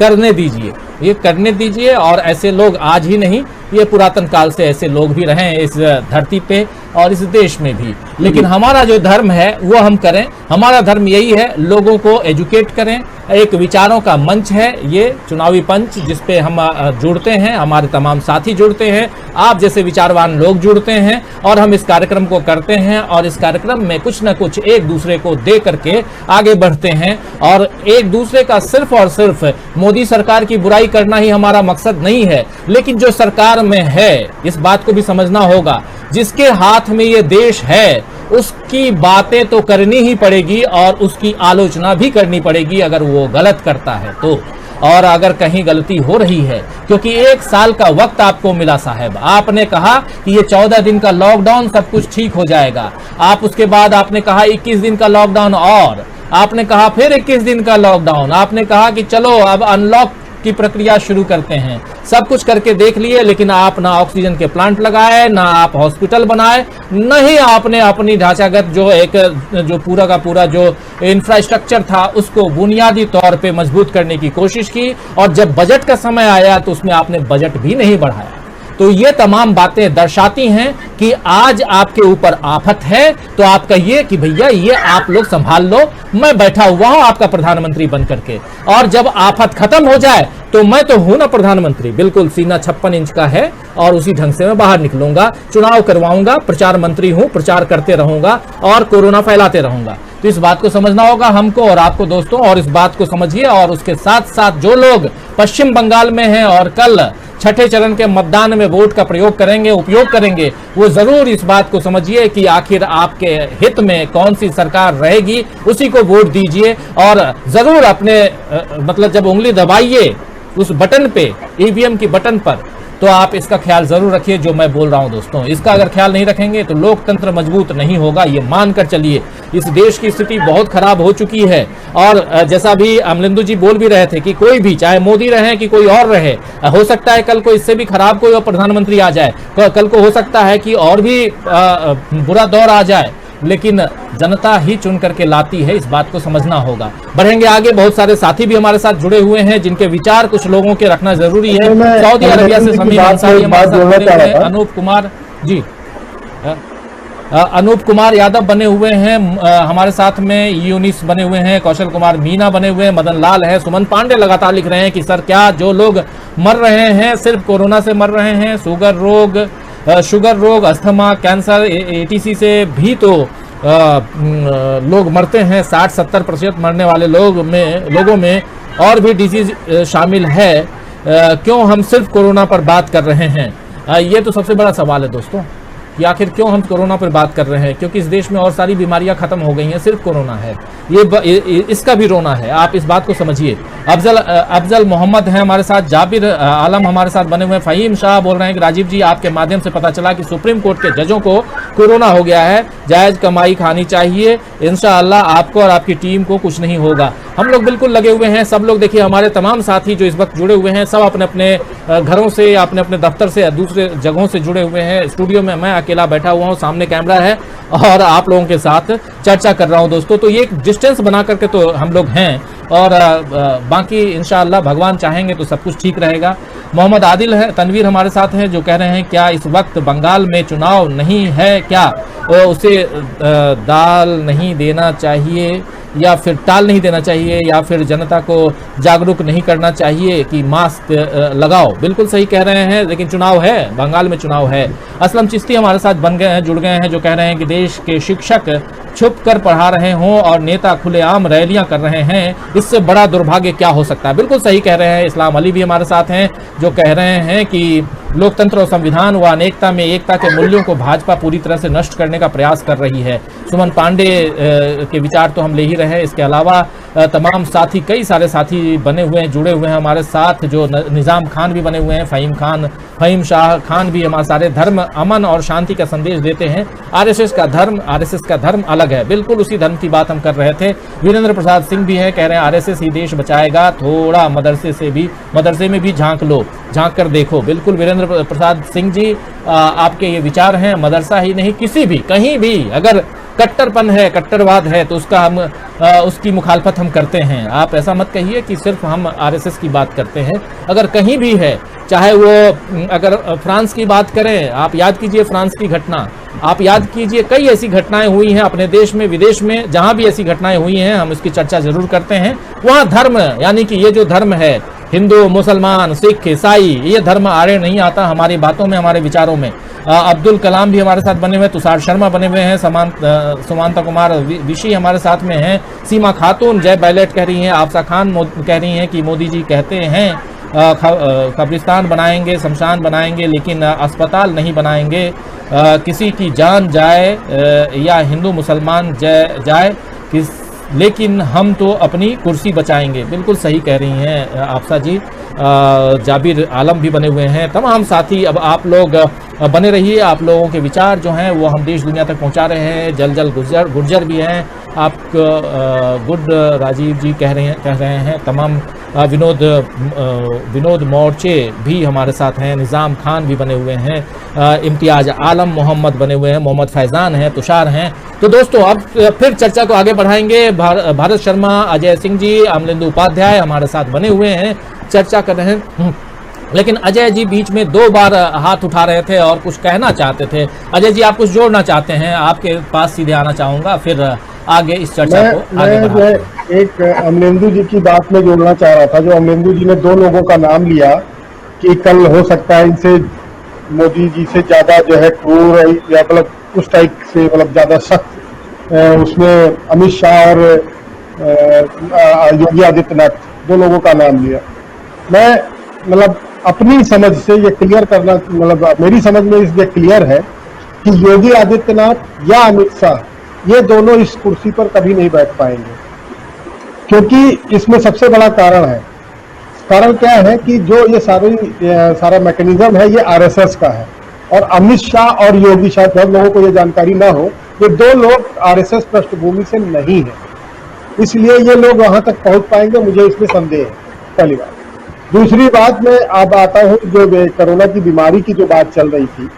करने दीजिए, ये करने दीजिए। और ऐसे लोग आज ही नहीं, ये पुरातन काल से ऐसे लोग भी रहे हैं इस धरती पे और इस देश में भी। लेकिन हमारा जो धर्म है वो हम करें। हमारा धर्म यही है, लोगों को एजुकेट करें। एक विचारों का मंच है ये चुनावी पंच, जिसपे हम जुड़ते हैं, हमारे तमाम साथी जुड़ते हैं, आप जैसे विचारवान लोग जुड़ते हैं और हम इस कार्यक्रम को करते हैं। और इस कार्यक्रम में कुछ न कुछ एक दूसरे को दे करके आगे बढ़ते हैं। और एक दूसरे का सिर्फ और सिर्फ मोदी सरकार की बुराई करना ही हमारा मकसद नहीं है, लेकिन जो सरकार में है, इस बात को भी समझना होगा, जिसके हाथ में ये देश है उसकी बातें तो करनी ही पड़ेगी और उसकी आलोचना भी करनी पड़ेगी अगर वो गलत करता है तो। और अगर कहीं गलती हो रही है, क्योंकि 1 साल का वक्त आपको मिला साहब, आपने कहा कि ये 14 दिन का लॉकडाउन सब कुछ ठीक हो जाएगा। आप उसके बाद आपने कहा 21 दिन का लॉकडाउन, और आपने कहा फिर 21 दिन का लॉकडाउन। आपने कहा कि चलो अब अनलॉक की प्रक्रिया शुरू करते हैं। सब कुछ करके देख लिए, लेकिन आप ना ऑक्सीजन के प्लांट लगाए, ना आप हॉस्पिटल बनाए, नहीं आपने अपनी ढांचागत जो पूरा का पूरा जो इंफ्रास्ट्रक्चर था उसको बुनियादी तौर पे मजबूत करने की कोशिश की। और जब बजट का समय आया तो उसमें आपने बजट भी नहीं बढ़ाया। तो ये तमाम बातें दर्शाती हैं कि आज आपके ऊपर आफत है, तो आप कहिए कि भैया ये आप लोग संभाल लो, मैं बैठा हुआ हूं आपका प्रधानमंत्री बन करके। और जब आफत खत्म हो जाए तो मैं तो हूं ना प्रधानमंत्री, बिल्कुल सीना 56 इंच का है और उसी ढंग से मैं बाहर निकलूंगा, चुनाव करवाऊंगा, प्रचार मंत्री हूं, प्रचार करते रहूंगा और कोरोना फैलाते रहूंगा। तो इस बात को समझना होगा हमको और आपको दोस्तों, और इस बात को समझिए। और उसके साथ साथ जो लोग पश्चिम बंगाल में हैं और कल छठे चरण के मतदान में वोट का प्रयोग करेंगे, उपयोग करेंगे, वो जरूर इस बात को समझिए कि आखिर आपके हित में कौन सी सरकार रहेगी, उसी को वोट दीजिए। और जरूर अपने मतलब जब उंगली दबाइए उस बटन पे, ईवीएम की बटन पर, तो आप इसका ख्याल जरूर रखिए जो मैं बोल रहा हूं दोस्तों। इसका अगर ख्याल नहीं रखेंगे तो लोकतंत्र मजबूत नहीं होगा, ये मानकर चलिए। इस देश की स्थिति बहुत खराब हो चुकी है। और जैसा भी अमलेंदु जी बोल भी रहे थे कि कोई भी, चाहे मोदी रहे कि कोई और रहे, हो सकता है कल को इससे भी खराब कोई और प्रधानमंत्री आ जाए, कल को हो सकता है कि और भी बुरा दौर आ जाए, लेकिन जनता ही चुन करके लाती है, इस बात को समझना होगा। बढ़ेंगे आगे, बहुत सारे साथी भी हमारे साथ जुड़े हुए हैं जिनके विचार कुछ लोगों के रखना जरूरी है। सऊदी अरबिया से समीम अंसारी हमारे साथ जुड़े हुए हैं, अनूप कुमार जी, अनूप कुमार यादव बने हुए हैं हमारे साथ में, यूनिस बने हुए हैं, कौशल कुमार मीना बने हुए हैं, मदन लाल है, सुमन पांडे लगातार लिख रहे हैं कि सर क्या जो लोग मर रहे हैं सिर्फ कोरोना से मर रहे हैं, शुगर रोग, अस्थमा, कैंसर, एटीसी से भी तो लोग मरते हैं। 60-70% मरने वाले लोगों में और भी डिजीज शामिल है, क्यों हम सिर्फ कोरोना पर बात कर रहे हैं? ये तो सबसे बड़ा सवाल है दोस्तों कि आखिर क्यों हम कोरोना पर बात कर रहे हैं, क्योंकि इस देश में और सारी बीमारियां खत्म हो गई हैं, सिर्फ कोरोना है। इसका भी रोना है, आप इस बात को समझिए। अफजल मोहम्मद हैं हमारे साथ, जाबिर आलम हमारे साथ बने हुए हैं, फ़हीम शाह बोल रहे हैं कि राजीव जी आपके माध्यम से पता चला कि सुप्रीम कोर्ट के जजों को कोरोना हो गया है, जायज कमाई खानी चाहिए, इंशाअल्लाह आपको और आपकी टीम को कुछ नहीं होगा। हम लोग बिल्कुल लगे हुए हैं, सब लोग देखिए, हमारे तमाम साथी जो इस वक्त जुड़े हुए हैं सब अपने अपने घरों से, अपने अपने दफ्तर से, दूसरे जगहों से जुड़े हुए हैं। स्टूडियो में मैं अकेला बैठा हुआ हूँ, सामने कैमरा है और आप लोगों के साथ चर्चा कर रहा हूँ दोस्तों। तो ये एक डिस्टेंस बना करके तो हम लोग हैं और बाकी इंशाअल्लाह भगवान चाहेंगे तो सब कुछ ठीक रहेगा। मोहम्मद आदिल है, तनवीर हमारे साथ हैं जो कह रहे हैं क्या इस वक्त बंगाल में चुनाव नहीं है क्या, उसे दाल नहीं देना चाहिए या फिर टाल नहीं देना चाहिए या फिर जनता को जागरूक नहीं करना चाहिए कि मास्क लगाओ। बिल्कुल सही कह रहे हैं, लेकिन चुनाव है, बंगाल में चुनाव है। असलम चिश्ती हमारे साथ जुड़ गए हैं जो कह रहे हैं कि देश के शिक्षक छुप कर पढ़ा रहे हों और नेता खुलेआम रैलियां कर रहे हैं, इससे बड़ा दुर्भाग्य क्या हो सकता है। बिल्कुल सही कह रहे हैं। इस्लाम अली भी हमारे साथ हैं जो कह रहे हैं कि लोकतंत्र और संविधान व अनेकता में एकता के मूल्यों को भाजपा पूरी तरह से नष्ट करने का प्रयास कर रही है। सुमन पांडे के विचार तो हम ले ही रहे हैं, इसके अलावा तमाम साथी, कई सारे साथी बने हुए हैं, जुड़े हुए हैं हमारे साथ, जो निजाम खान भी बने हुए हैं, फहीम शाह खान भी हमारे सारे धर्म अमन और शांति का संदेश देते हैं। आरएसएस का धर्म अलग है, बिल्कुल उसी धर्म की बात हम कर रहे थे। वीरेंद्र प्रसाद सिंह भी है, कह रहे हैं आरएसएस ही देश बचाएगा, थोड़ा मदरसे में भी झांक कर देखो। बिल्कुल वीरेंद्र प्रसाद सिंह जी, आपके ये विचार हैं। मदरसा ही नहीं, किसी भी कहीं भी अगर कट्टरपन है, कट्टरवाद है, तो उसकी मुखालफत हम करते हैं। आप ऐसा मत कहिए कि सिर्फ हम आरएसएस की बात करते हैं। अगर कहीं भी है, चाहे वो अगर फ्रांस की बात करें, आप याद कीजिए फ्रांस की घटना, आप याद कीजिए कई ऐसी घटनाएं हुई हैं अपने देश में, विदेश में, जहां भी ऐसी घटनाएं हुई हैं हम इसकी चर्चा जरूर करते हैं। वहां धर्म, यानी कि ये जो धर्म है, हिंदू, मुसलमान, सिख, ईसाई, ये धर्म आड़े नहीं आता हमारी बातों में, हमारे विचारों में। अब्दुल कलाम भी हमारे साथ बने हुए, तुषार शर्मा बने हुए हैं, समांता कुमार विशी हमारे साथ में हैं, सीमा खातून जय बैलेट कह रही हैं, आफसा खान कह रही हैं कि मोदी जी कहते हैं कब्रिस्तान बनाएंगे, शमशान बनाएंगे, लेकिन अस्पताल नहीं बनाएंगे। किसी की जान जाए या हिंदू मुसलमान जाए, लेकिन हम तो अपनी कुर्सी बचाएंगे। बिल्कुल सही कह रही हैं आफसा जी। जाबिर आलम भी बने हुए हैं, तमाम साथी। अब आप लोग बने रहिए, आप लोगों के विचार जो हैं वो हम देश दुनिया तक पहुंचा रहे हैं। जल गुर्जर भी हैं, आप गुड राजीव जी कह रहे हैं, तमाम विनोद मोर्चे भी हमारे साथ हैं, निज़ाम खान भी बने हुए हैं, इम्तियाज आलम मोहम्मद बने हुए हैं, मोहम्मद फैज़ान हैं, तुषार हैं। तो दोस्तों अब फिर चर्चा को आगे बढ़ाएंगे। भारत शर्मा, अजय सिंह जी, अमलेंदु उपाध्याय हमारे साथ बने हुए हैं, चर्चा कर रहे हैं। लेकिन अजय जी बीच में 2 बार हाथ उठा रहे थे और कुछ कहना चाहते थे। अजय जी, आप कुछ जोड़ना चाहते हैं? आपके पास सीधे आना चाहूंगा, फिर आगे इस चर्चा को आगे बढ़ाएंगे। एक अमलेंदु जी की बात में जोड़ना चाह रहा था। जो अमलेंदु जी ने 2 लोगों का नाम लिया कि कल हो सकता है इनसे मोदी जी से ज्यादा जो है क्रूर या मतलब उस टाइप से, मतलब ज्यादा सख्त उसमें अमित शाह और योगी आदित्यनाथ 2 लोगों का नाम लिया। मैं मतलब अपनी समझ से ये क्लियर करना, मतलब मेरी समझ में इसलिए क्लियर है कि योगी आदित्यनाथ या अमित शाह ये दोनों इस कुर्सी पर कभी नहीं बैठ पाएंगे, क्योंकि इसमें सबसे बड़ा कारण है। कारण क्या है कि जो ये सारा मैकेनिज्म है ये आरएसएस का है, और अमित शाह और योगी, शायद बहुत लोगों को ये जानकारी ना हो, ये 2 लोग आरएसएस पृष्ठभूमि से नहीं है, इसलिए ये लोग वहां तक पहुंच पाएंगे, मुझे इसमें संदेह है। पहली बात। दूसरी बात, मैं अब आता हूं जो कोरोना की बीमारी की जो बात चल रही थी,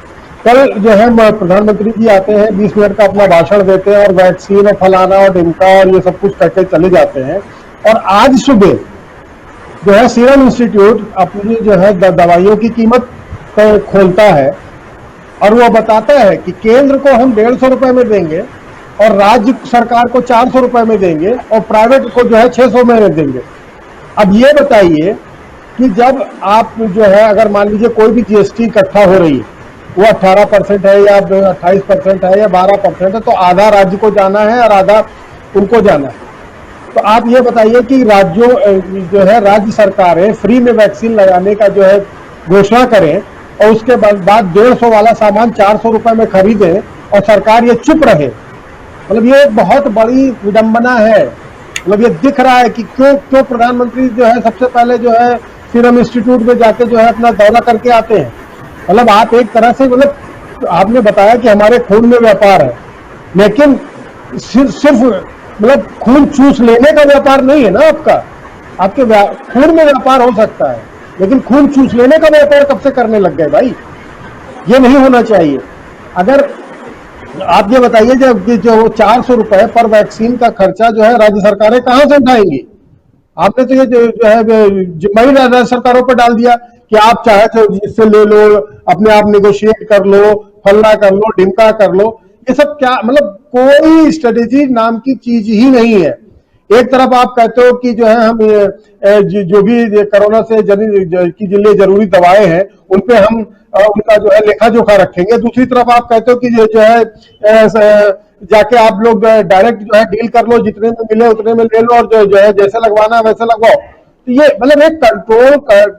कल जो है प्रधानमंत्री जी आते हैं, 20 मिनट का अपना भाषण देते हैं और वैक्सीन और फलाना और ढिमका और ये सब कुछ करके चले जाते हैं। और आज सुबह जो है सीरम इंस्टीट्यूट अपनी जो है दवाइयों की कीमत खोलता है और वो बताता है कि केंद्र को हम 150 रुपए में देंगे और राज्य सरकार को 400 रुपए में देंगे और प्राइवेट को जो है 600 में देंगे। अब ये बताइए कि जब आप जो है, अगर मान लीजिए कोई भी जीएसटी इकट्ठा हो रही है, वो 18% है या 28% है या 12% है, तो आधा राज्य को जाना है और आधा उनको जाना है। तो आप ये बताइए कि राज्यों जो है राज्य सरकारें फ्री में वैक्सीन लगाने का जो है घोषणा करें और उसके बाद 150 वाला सामान 400 रुपए में खरीदें और सरकार ये चुप रहे। मतलब ये एक बहुत बड़ी विडंबना है। मतलब ये दिख रहा है कि क्यों प्रधानमंत्री जो है सबसे पहले जो है सीरम इंस्टीट्यूट में जाके जो है अपना दौरा करके आते हैं। मतलब आप एक तरह से, मतलब आपने बताया कि हमारे खून में व्यापार है, लेकिन सिर्फ मतलब खून चूस लेने का व्यापार नहीं है ना आपका। आपके खून में व्यापार हो सकता है, लेकिन खून चूस लेने का व्यापार कब से करने लग गए भाई? ये नहीं होना चाहिए। अगर आप ये बताइए जो 400 रुपए पर वैक्सीन का खर्चा जो है राज्य सरकारें कहां से उठाएंगी? आपने तो ये जो है जिम्मेदारी राज्य सरकारों पर डाल दिया कि आप चाहे तो इससे ले लो, अपने आप नेगोशिएट कर लो, फल्ला कर लो, ढिमका कर लो। ये सब क्या, मतलब कोई स्ट्रेटेजी नाम की चीज ही नहीं है। एक तरफ आप कहते हो कि जो है हम जो भी कोरोना से की लिए जरूरी दवाएं हैं उन पे हम उनका जो है लेखा जोखा रखेंगे। दूसरी तरफ आप कहते हो कि जो है जाके आप लोग डायरेक्ट जो है डील कर लो, जितने में मिले उतने में ले लो और जो है जैसे लगवाना है वैसे लगवाओ। तो ये मतलब एक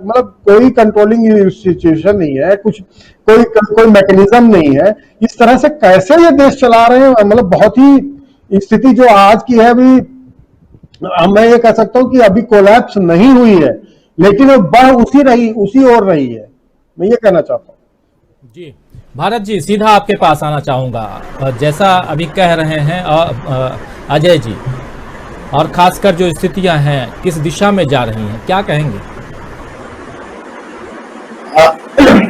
मतलब कोई कंट्रोलिंग सिचुएशन नहीं है, कुछ कोई मैकेनिज्म नहीं है। इस तरह से कैसे ये देश चला रहे हैं, मतलब बहुत ही स्थिति जो आज की है अभी, मैं ये कह सकता हूं कि अभी कोलैप्स नहीं हुई है, लेकिन वो बढ़ उसी ओर रही है, मैं ये कहना चाहता हूं। जी भारत जी, सीधा आपके पास आना चाहूंगा। जैसा अभी कह रहे हैं अजय जी, और खासकर जो स्थितियां हैं किस दिशा में जा रही हैं, क्या कहेंगे?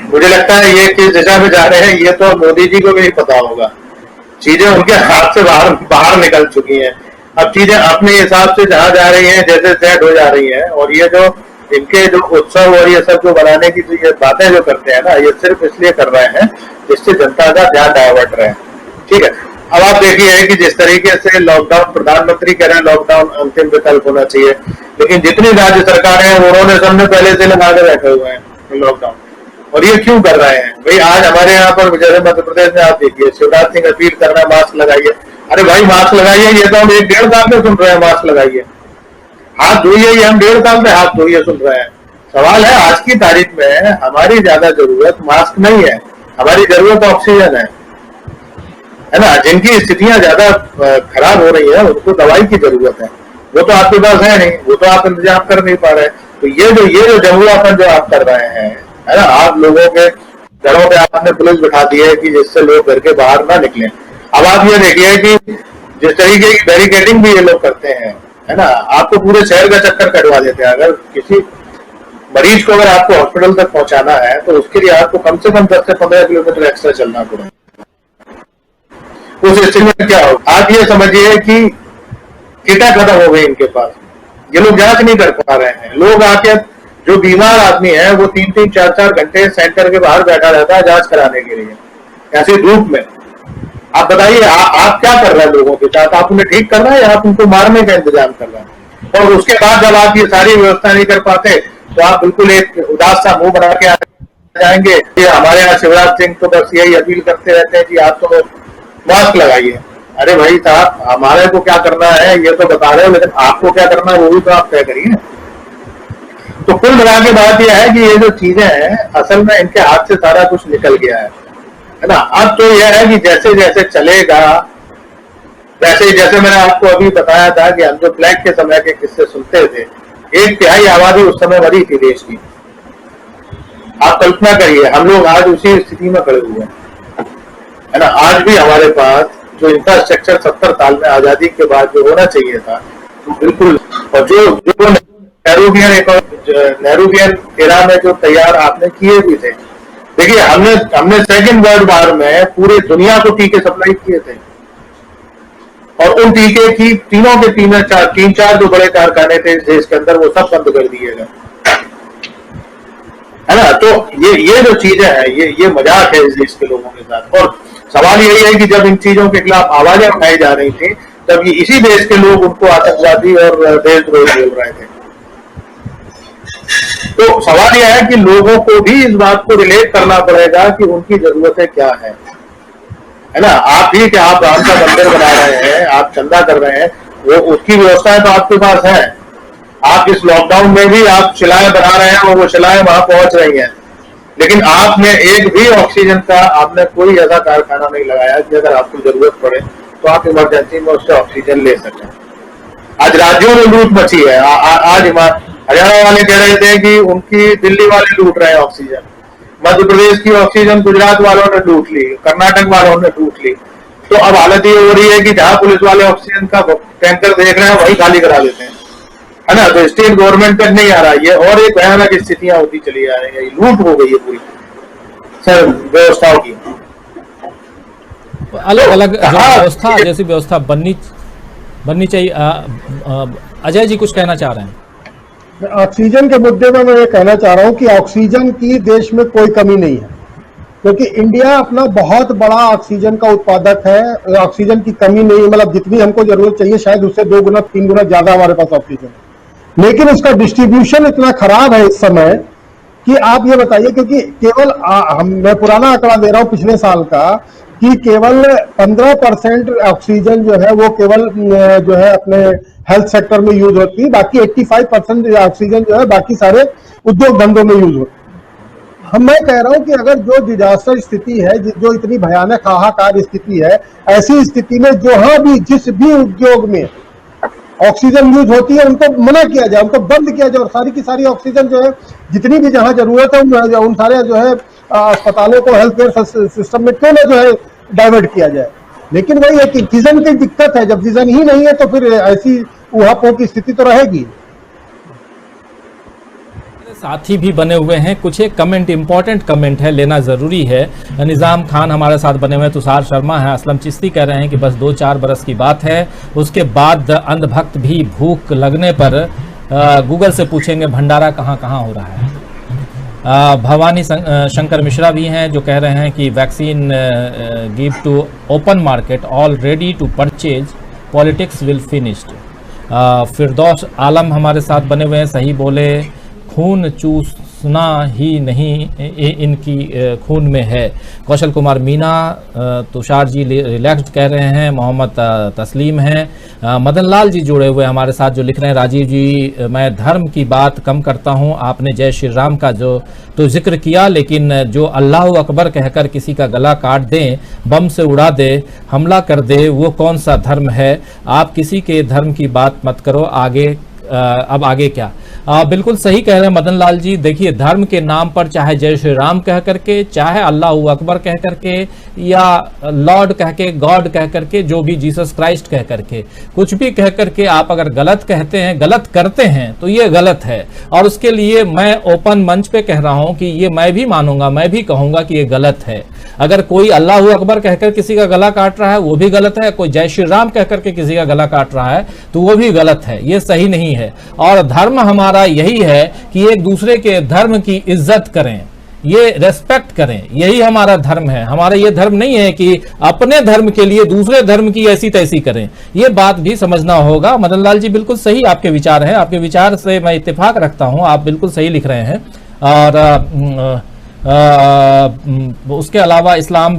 मुझे लगता है ये किस दिशा में जा रहे हैं ये तो मोदी जी को भी नहीं पता होगा। चीजें उनके हाथ से बाहर निकल चुकी हैं। अब चीजें अपने हिसाब से जहां जा रही हैं, जैसे सेट हो जा रही हैं। और ये जो इनके जो उत्सव और ये सब जो बनाने की जो ये बातें जो करते हैं ना, ये सिर्फ इसलिए कर रहे हैं जिससे जनता का ध्यान डाइवर्ट रहे। ठीक है, अब आप देखिए कि जिस तरीके से लॉकडाउन, प्रधानमंत्री कह रहे हैं लॉकडाउन अंतिम विकल्प होना चाहिए, लेकिन जितनी राज्य सरकारें हैं उन्होंने सबने पहले से लगा के बैठे हुए हैं लॉकडाउन। और ये क्यों कर रहे हैं भाई? आज हमारे यहाँ पर जैसे मध्य प्रदेश में आप देखिए, शिवराज सिंह अपील कर रहे हैं मास्क लगाइए। अरे भाई मास्क लगाइए, ये तो हम 1-1.5 साल से सुन रहे हैं मास्क लगाइए, हाथ धोइए, ये हम 1.5 साल से हाथ धोइए सुन रहे हैं। सवाल है आज की तारीख में हमारी ज्यादा जरूरत मास्क नहीं है, हमारी जरूरत ऑक्सीजन है ना। जिनकी स्थितियां ज्यादा खराब हो रही है उनको दवाई की जरूरत है, वो तो आपके पास है नहीं, वो तो आप इंतजाम कर नहीं पा रहे। तो ये जो जमुआपन जो आप कर रहे हैं, है ना, आप लोगों के घरों पे आपने पुलिस बिठा दी है कि जिससे लोग घर के बाहर ना निकले। अब आप ये देखिए कि जिस तरीके की बैरिकेडिंग भी ये लोग करते हैं, है ना, आपको पूरे शहर का चक्कर कटवा देते हैं। अगर किसी मरीज को अगर आपको हॉस्पिटल तक पहुंचाना है तो उसके लिए आपको कम से कम 10 से 15 किलोमीटर एक्स्ट्रा चलना पड़ेगा। उस स्थिति में क्या हो, आप ये समझिए कि किटा खत्म हो गई इनके पास, ये लोग जांच नहीं कर पा रहे हैं। लोग आके, जो बीमार आदमी है वो 3-3, 4-4 घंटे सेंटर के बाहर बैठा रहता है जांच कराने के लिए, ऐसी धूप में। आप बताइए आप क्या कर रहे हैं लोगों के साथ? आप उन्हें ठीक कर रहे हैं या आप उनको मारने का इंतजाम कर रहे हैं? और उसके बाद जब आप ये सारी व्यवस्था नहीं कर पाते तो आप बिल्कुल एक उदास सा मुंह बना के आ जाएंगे। ये हमारे यहाँ शिवराज सिंह तो बस यही अपील करते रहते हैं कि आप तो मास्क लगाइए। अरे भाई साहब, हमारे को क्या करना है ये तो बता रहे हो, लेकिन आपको क्या करना है वो भी तो आप तय करिए। तो कुल मिला के बात यह है कि ये जो चीजें हैं असल में इनके हाथ से सारा कुछ निकल गया है ना। अब तो यह है कि जैसे जैसे चलेगा, वैसे जैसे मैंने आपको अभी बताया था कि हम जो फ्लैग के समय के किस्से सुनते थे, 1/3 आबादी उस समय मरी थी देश की। आप कल्पना करिए, हम लोग आज उसी स्थिति में खड़े हुए हैं, है ना। आज भी हमारे पास जो इंफ्रास्ट्रक्चर 70 साल में आजादी के बाद जो होना चाहिए था वो बिल्कुल, और जो नेहरूवियन एरा में जो तैयार आपने किए भी थे। देखिए हमने सेकेंड वर्ल्ड वॉर में पूरे दुनिया को टीके सप्लाई किए थे, और उन टीके की तीनों के 3-4 जो बड़े कारखाने थे इस देश के अंदर वो सब बंद कर दिए गए, है ना। तो ये जो चीजें हैं ये मजाक है इस देश के लोगों के साथ। और सवाल यही है कि जब इन चीजों के खिलाफ आवाजें उठाई जा रही थी तब ये इसी देश के लोग उनको आतंकवादी और देशद्रोही बोल रहे थे। तो सवाल यह है कि लोगों को भी इस बात को रिलेट करना पड़ेगा कि उनकी जरूरतें क्या है ना। आप भी कि आप राम का मंदिर बना रहे हैं, आप चंदा कर रहे हैं, वो उसकी व्यवस्थाएं तो आपके पास है। आप इस लॉकडाउन में भी आप शिलाएं बना रहे हैं और वो शिलाएं वहां पहुंच रही हैं, लेकिन आपने एक भी ऑक्सीजन का आपने कोई ऐसा कारखाना नहीं लगाया कि अगर आपको जरूरत पड़े तो आप इमरजेंसी में उससे ऑक्सीजन ले सकें। आज राज्यों में लूट मची है। आज हरियाणा वाले कह रहे थे कि उनकी दिल्ली वाले लूट रहे हैं ऑक्सीजन, मध्य प्रदेश की ऑक्सीजन गुजरात वालों ने लूट ली, कर्नाटक वालों ने लूट ली। तो अब हालत ये हो रही है कि जहां पुलिस वाले ऑक्सीजन का टैंकर देख रहे हैं वही खाली करा देते हैं, है ना। तो स्टेट गवर्नमेंट तक नहीं आ रहा है और एक भयानक स्थितियां होती चली आ रही है। लूट हो गई है पूरी सर व्यवस्थाओं की। अलग अलग व्यवस्था, जैसी व्यवस्था बननी चाहिए। अजय जी कुछ कहना चाह रहे हैं? ऑक्सीजन के मुद्दे में मैं ये कहना चाह रहा हूं कि ऑक्सीजन की देश में कोई कमी नहीं है, क्योंकि इंडिया अपना बहुत बड़ा ऑक्सीजन का उत्पादक है। ऑक्सीजन की कमी नहीं, मतलब जितनी हमको जरूरत चाहिए शायद उससे 2 गुना 3 गुना ज्यादा हमारे पास ऑक्सीजन है, लेकिन उसका डिस्ट्रीब्यूशन इतना खराब है इस समय कि आप ये बताइए, क्योंकि केवल मैं पुराना आंकड़ा दे रहा हूं पिछले साल का, कि केवल 15% ऑक्सीजन जो है वो केवल जो है अपने हेल्थ सेक्टर में यूज होती है, बाकी 85% ऑक्सीजन जो है बाकी सारे उद्योग धंधों में यूज होती है। मैं कह रहा हूं कि अगर जो डिजास्टर स्थिति है, जो इतनी भयानक हाहाकार स्थिति है, ऐसी स्थिति में जहां भी जिस भी उद्योग में ऑक्सीजन यूज होती है उनको मना किया जाए, उनको बंद किया जाए और सारी की सारी ऑक्सीजन जो है जितनी भी जहां जरूरत है उन सारे जो है अस्पतालों को, हेल्थ केयर सिस्टम में क्यों ना जो है डाइवर्ट किया जाए। लेकिन वही है कि विजन की दिक्कत है, जब विजन ही नहीं है तो फिर ऐसी ऊहापोह की स्थिति तो रहेगी। साथी भी बने हुए हैं, कुछ एक कमेंट, इंपॉर्टेंट कमेंट है, लेना जरूरी है। निजाम खान हमारे साथ बने हुए हैं, तुषार शर्मा है, असलम चिश्ती कह रहे हैं कि बस 2-4 बरस की बात है, उसके बाद अंधभक्त भी भूख लगने पर गूगल से पूछेंगे भंडारा कहाँ कहाँ हो रहा है। भवानी शंकर मिश्रा भी हैं जो कह रहे हैं कि vaccine give to open market, all ready to purchase, politics will finished. Firdaus Alam हमारे साथ बने हुए हैं, सही बोले, खून चूसना ही नहीं इनकी खून में है। कौशल कुमार मीना, तुषार जी रिलैक्स्ड कह रहे हैं, मोहम्मद तस्लीम हैं, मदन लाल जी जुड़े हुए हमारे साथ जो लिख रहे हैं, राजीव जी मैं धर्म की बात कम करता हूं, आपने जय श्री राम का जो तो जिक्र किया, लेकिन जो अल्लाह अकबर कहकर किसी का गला काट दें, बम से उड़ा दे, हमला कर दे, वो कौन सा धर्म है? आप किसी के धर्म की बात मत करो, आगे अब आगे क्या? बिल्कुल सही कह रहे हैं मदन लाल जी। देखिए, धर्म के नाम पर चाहे जय श्री राम कह करके, चाहे अल्लाह अकबर कह करके, या लॉर्ड कह के, गॉड कह करके, जो भी जीसस क्राइस्ट कह करके, कुछ भी कह करके आप अगर गलत कहते हैं, गलत करते हैं तो ये गलत है। और उसके लिए मैं ओपन मंच पे कह रहा हूं कि ये मैं भी मानूंगा, मैं भी कहूंगा कि ये गलत है। अगर कोई अल्लाह अकबर कहकर किसी का गला काट रहा है वो भी गलत है, कोई जय श्री राम कहकर के किसी का गला काट रहा है तो वो भी गलत है, ये सही नहीं है। और धर्म हमारा यही है कि एक दूसरे के धर्म की इज्जत करें, ये रेस्पेक्ट करें, यही हमारा धर्म है। हमारा ये धर्म नहीं है कि अपने धर्म के लिए दूसरे धर्म की ऐसी तैसी करें, ये बात भी समझना होगा। मदन लाल जी बिल्कुल सही आपके विचार हैं, आपके विचार से मैं इत्तेफाक रखता हूं, आप बिल्कुल सही लिख रहे हैं। और उसके अलावा इस्लाम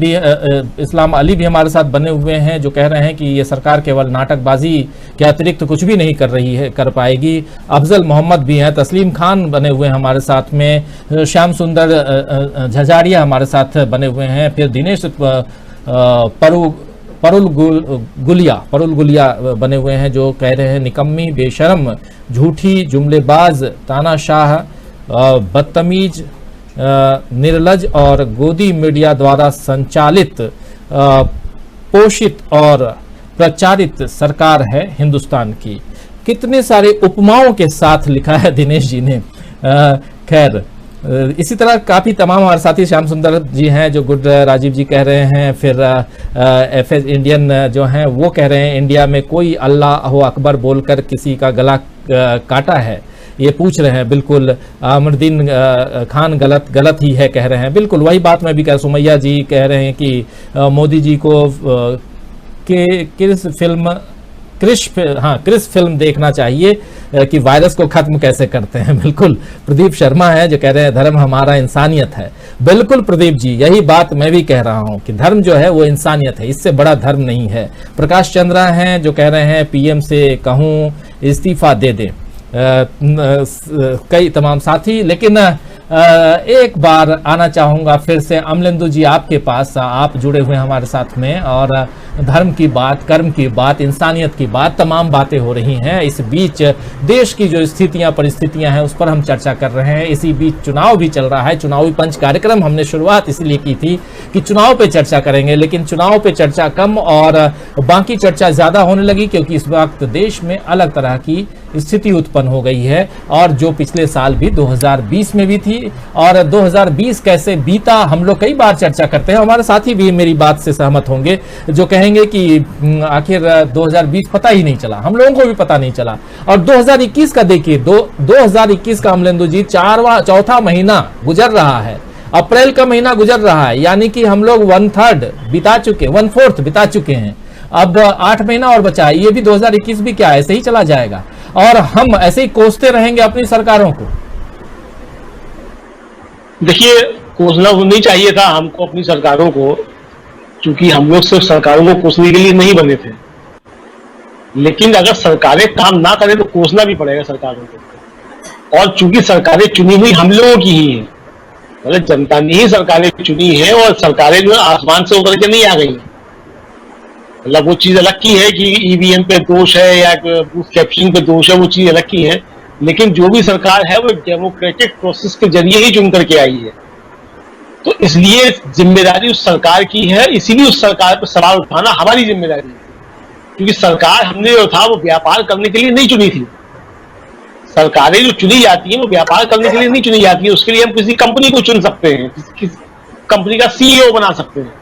अली भी हमारे साथ बने हुए हैं जो कह रहे हैं कि ये सरकार केवल नाटकबाजी के अतिरिक्त कुछ भी नहीं कर पाएगी। अफजल मोहम्मद भी हैं, तस्लीम खान बने हुए हैं हमारे साथ में, श्याम सुंदर झझारिया हमारे साथ बने हुए हैं, फिर दिनेश परुल गुलिया बने हुए हैं जो कह रहे हैं निकम्मी, बेशरम, झूठी, जुमलेबाज, तानाशाह, बदतमीज, निर्लज और गोदी मीडिया द्वारा संचालित, पोषित और प्रचारित सरकार है हिंदुस्तान की। कितने सारे उपमाओं के साथ लिखा है दिनेश जी ने। खैर, इसी तरह काफ़ी तमाम हमारे साथी श्याम सुंदर जी हैं जो गुड राजीव जी कह रहे हैं, फिर एफएस इंडियन जो हैं वो कह रहे हैं इंडिया में कोई अल्लाह अकबर बोलकर किसी का गला काटा है, ये पूछ रहे हैं। बिल्कुल अमरुद्दीन खान गलत ही है कह रहे हैं, बिल्कुल वही बात मैं भी कह, सुमैया जी कह रहे हैं कि मोदी जी को क्रिस फिल्म देखना चाहिए कि वायरस को खत्म कैसे करते हैं। बिल्कुल प्रदीप शर्मा है जो कह रहे हैं धर्म हमारा इंसानियत है। बिल्कुल प्रदीप जी, यही बात मैं भी कह रहा हूं कि धर्म जो है वो इंसानियत है, इससे बड़ा धर्म नहीं है। प्रकाश चंद्रा हैं जो कह रहे हैं पीएम से कहूं इस्तीफा दे दें, कई तमाम साथी। लेकिन एक बार आना चाहूँगा फिर से अमलेंदु जी आपके पास, आप जुड़े हुए हैं हमारे साथ में और धर्म की बात, कर्म की बात, इंसानियत की बात, तमाम बातें हो रही हैं। इस बीच देश की जो स्थितियां परिस्थितियां हैं उस पर हम चर्चा कर रहे हैं। इसी बीच चुनाव भी चल रहा है। चुनावी पंच कार्यक्रम हमने शुरुआत इसलिए की थी कि चुनाव पे चर्चा करेंगे, लेकिन चुनाव पे चर्चा कम और बाकी चर्चा ज़्यादा होने लगी क्योंकि इस वक्त देश में अलग तरह की स्थिति उत्पन्न हो गई है और जो पिछले साल भी 2020 में भी थी और 2020 कैसे बीता हम लोग कई बार चर्चा करते हैं। हमारे साथी भी मेरी बात से सहमत होंगे जो कहेंगे कि आखिर 2020 पता ही नहीं चला, हम लोगों को भी पता नहीं चला। और 2021 का देखिए, 2021 का अमलेंदु जी चौथा महीना गुजर रहा है, अप्रैल का महीना गुजर रहा है, यानी कि हम लोग 1/3 बिता चुके, 1/4 बिता चुके हैं। अब 8 महीना और बचा है। ये भी 2021 भी क्या ऐसे ही चला जाएगा और हम ऐसे ही कोसते रहेंगे अपनी सरकारों को। देखिए, कोसना नहीं चाहिए था हमको अपनी सरकारों को। क्योंकि हम लोग सिर्फ सरकारों को कोसने के लिए नहीं बने थे, लेकिन अगर सरकारें काम ना करें तो कोसना भी पड़ेगा सरकारों को। और चूंकि सरकारें चुनी हुई हम लोगों की ही है, मतलब जनता ने ही सरकारें चुनी है, और सरकारें जो है आसमान से उतर के नहीं आ गई। मतलब वो चीज अलग की है कि ईवीएम पे दोष है या बूथ कैप्चरिंग पे दोष है, वो चीज अलग की है, लेकिन जो भी सरकार है वो डेमोक्रेटिक प्रोसेस के जरिए ही चुन करके आई है। तो इसलिए जिम्मेदारी उस सरकार की है, इसीलिए उस सरकार पर सवाल उठाना हमारी जिम्मेदारी है, क्योंकि सरकार हमने जो था वो व्यापार करने के लिए नहीं चुनी थी। सरकारें जो चुनी जाती हैं वो व्यापार करने के लिए नहीं चुनी जाती है, उसके लिए हम किसी कंपनी को चुन सकते हैं, किसी कंपनी का सीईओ बना सकते हैं।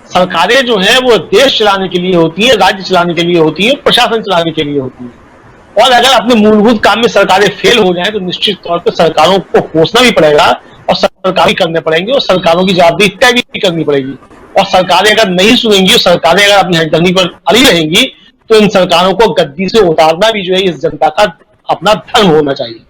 सरकारें जो है वो देश चलाने के लिए होती है, राज्य चलाने के लिए होती है, प्रशासन चलाने के लिए होती है। और अगर अपने मूलभूत काम में सरकारें फेल हो जाएं तो निश्चित तौर पर सरकारों को कोसना भी पड़ेगा और सरकार भी करने पड़ेंगे, और सरकारों की जवाबदेही तय भी करनी पड़ेगी। और सरकारें अगर नहीं सुनेंगी, सरकारें अगर अपनी हथकंडी पर अड़ी रहेंगी, तो इन सरकारों को गद्दी से उतारना भी जो है इस जनता का अपना धर्म होना चाहिए।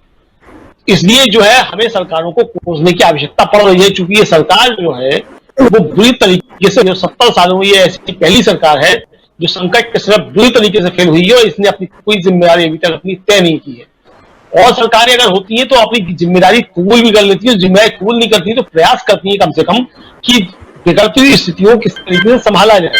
इसलिए जो है हमें सरकारों को कोसने की आवश्यकता पड़ रही है, चूंकि ये सरकार जो है वो बुरी तरीके से, जो 70 सालों में ये ऐसी पहली सरकार है जो संकट के समय बुरी तरीके से फेल हुई है, और इसने अपनी कोई जिम्मेदारी अभी तक अपनी तय नहीं की है। और सरकारें अगर होती हैं तो अपनी जिम्मेदारी कबूल भी कर लेती है, जिम्मेदारी कबूल नहीं करती तो प्रयास करती है कम से कम कि बिगड़ती हुई स्थितियों को किस तरीके से संभाला जाए।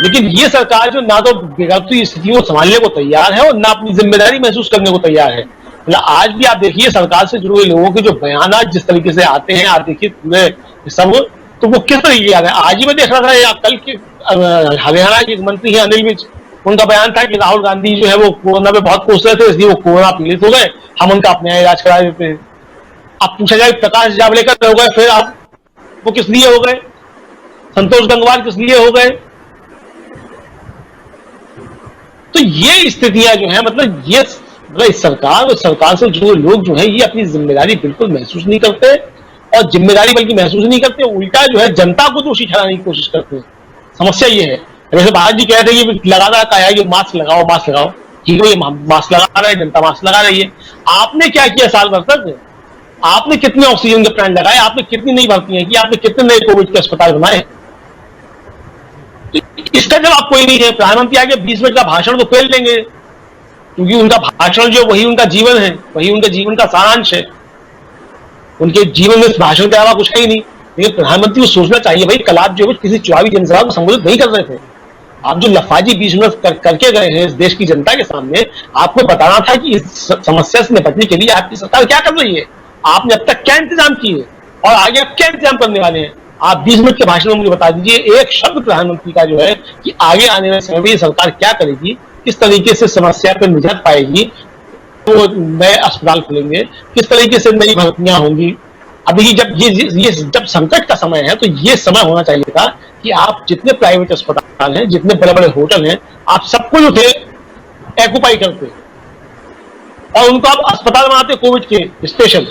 लेकिन ये सरकार जो ना तो बिगड़ती हुई स्थितियों को संभालने को तैयार है और ना अपनी जिम्मेदारी महसूस करने को तैयार है। मतलब आज भी आप देखिए सरकार से जुड़े हुए लोगों के जो बयान जिस तरीके से आते हैं, आप देखिए पूरे सब, तो वो किस तरीके के आ रहे हैं। आज ही मैं देख रहा था, कल के हरियाणा के मंत्री हैं अनिल विज, उनका बयान था कि राहुल गांधी जो है वो कोरोना पे बहुत कोस रहे थे, इसलिए वो कोरोना पीड़ित हो गए, हम उनका अपने यहाँ इलाज करा देते हैं। अब पूछा जाए प्रकाश जावड़ेकर हो गए, फिर आप वो किस लिए हो गए, संतोष गंगवार किस लिए हो गए। तो ये स्थितियां जो है, मतलब ये इस सरकार और सरकार से जुड़े लोग जो है ये अपनी जिम्मेदारी बिल्कुल महसूस नहीं करते, और जिम्मेदारी बल्कि महसूस नहीं करते, उल्टा जो है जनता को दोषी ठहराने की कोशिश करते हैं। समस्या ये है। वैसे भारत जी कह रहे थे ये लगातार कहा है कि मास्क लगाओ मास्क लगाओ, ठीक है, ये मास्क लगा रहा है, जनता मास्क लगा रही है। आपने क्या किया साल भर तक? आपने कितने ऑक्सीजन के प्लांट लगाए, आपने कितनी नई भर्तियां की, आपने कितने नए कोविड के अस्पताल बनाए? इसका जवाब कोई नहीं है। प्रधानमंत्री आगे 20 मिनट का भाषण तो फेल देंगे, क्योंकि उनका भाषण जो वही उनका जीवन है, वही उनके जीवन का सारांश है। उनके जीवन में भाषण के अलावा कुछ है ही नहीं। लेकिन प्रधानमंत्री को सोचना चाहिए, भाई कल आप जो किसी चुनावी जनसभा को संबोधित नहीं कर रहे थे, आप जो लफाजी 20 मिनट करके गए हैं इस देश की जनता के सामने, आपको बताना था कि इस समस्या से निपटने के लिए आपकी सरकार क्या कर रही है, आपने अब तक क्या इंतजाम किए और आगे आप क्या इंतजाम करने वाले हैं। आप 20 मिनट के भाषण में मुझे बता दीजिए एक शब्द प्रधानमंत्री का जो है कि आगे आने वाले समय में ये सरकार क्या करेगी, किस तरीके से समस्या पर निजात पाएगी, तो नए अस्पताल खुलेंगे, किस तरीके से नई भर्तियां होंगी। अभी जब ये जब संकट का समय है तो ये समय होना चाहिए था कि आप जितने प्राइवेट अस्पताल हैं, जितने बड़े बड़े होटल हैं, आप सबको जो थे एक्यूपाई करते और उनको आप अस्पताल बनाते कोविड के स्पेशल।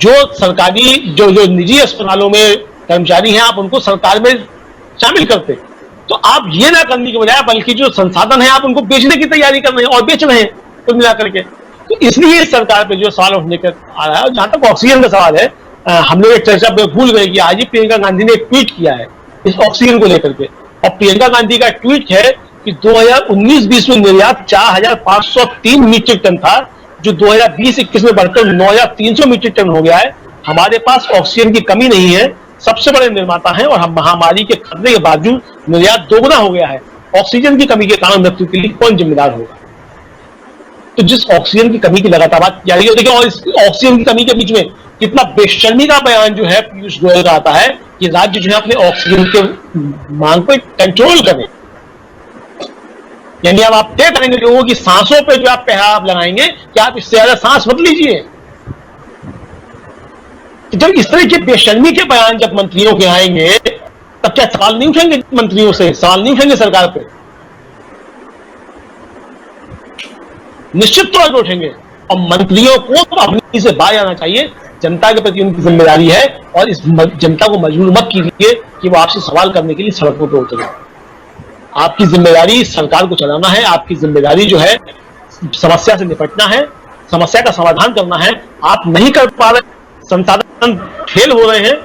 जो सरकारी जो निजी अस्पतालों में कर्मचारी हैं आप उनको सरकार में शामिल करते। तो आप ये ना करने के बजाय बल्कि जो संसाधन है आप उनको बेचने की तैयारी कर रहे हैं और बेच रहे हैं कुल मिला करके। तो इसलिए इस सरकार पे जो सवाल उठने का आ रहा है। और जहां तक ऑक्सीजन का सवाल है, हम लोग एक चर्चा पे भूल गए कि आज ही प्रियंका गांधी ने एक ट्वीट किया है इस ऑक्सीजन को लेकर के। और प्रियंका गांधी का ट्वीट है कि 2019-20 में निर्यात 4,503 मीट्रिक टन था, जो 2020-21 में बढ़कर 9,300 मीट्रिक टन हो गया है। हमारे पास ऑक्सीजन की कमी नहीं है, सबसे बड़े निर्माता हैं, और हम महामारी के खतरे के बावजूद निर्यात दोगुना हो गया है। ऑक्सीजन की कमी के कारण मृत्यु के लिए कौन जिम्मेदार होगा? तो जिस ऑक्सीजन की कमी की लगातार बात की जा रही है, देखिए, और इस ऑक्सीजन की कमी के बीच में कितना बेशर्मी का बयान जो है पीयूष गोयल का आता है कि राज्य जो है अपने ऑक्सीजन के मांग को कंट्रोल करें। यानी अब आप तय करेंगे लोगों की सांसों पे जो आप पहरा लगाएंगे कि आप इससे ज्यादा सांस मत लीजिए। जब इस तरह के बेशर्मी के बयान जब मंत्रियों के आएंगे तब क्या सवाल नहीं उठेंगे? मंत्रियों से सवाल नहीं उठेंगे सरकार पे? निश्चित तौर पर उठेंगे। और मंत्रियों को तो अपनी से बाहर आना चाहिए। जनता के प्रति उनकी जिम्मेदारी है, और इस जनता को मजबूर मत कीजिए कि वो आपसे सवाल करने के लिए सड़कों पर उतरे। आपकी जिम्मेदारी सरकार को चलाना है, आपकी जिम्मेदारी जो है समस्या से निपटना है, समस्या का समाधान करना है। आप नहीं कर पा रहे, संसाधन फेल हो रहे हैं,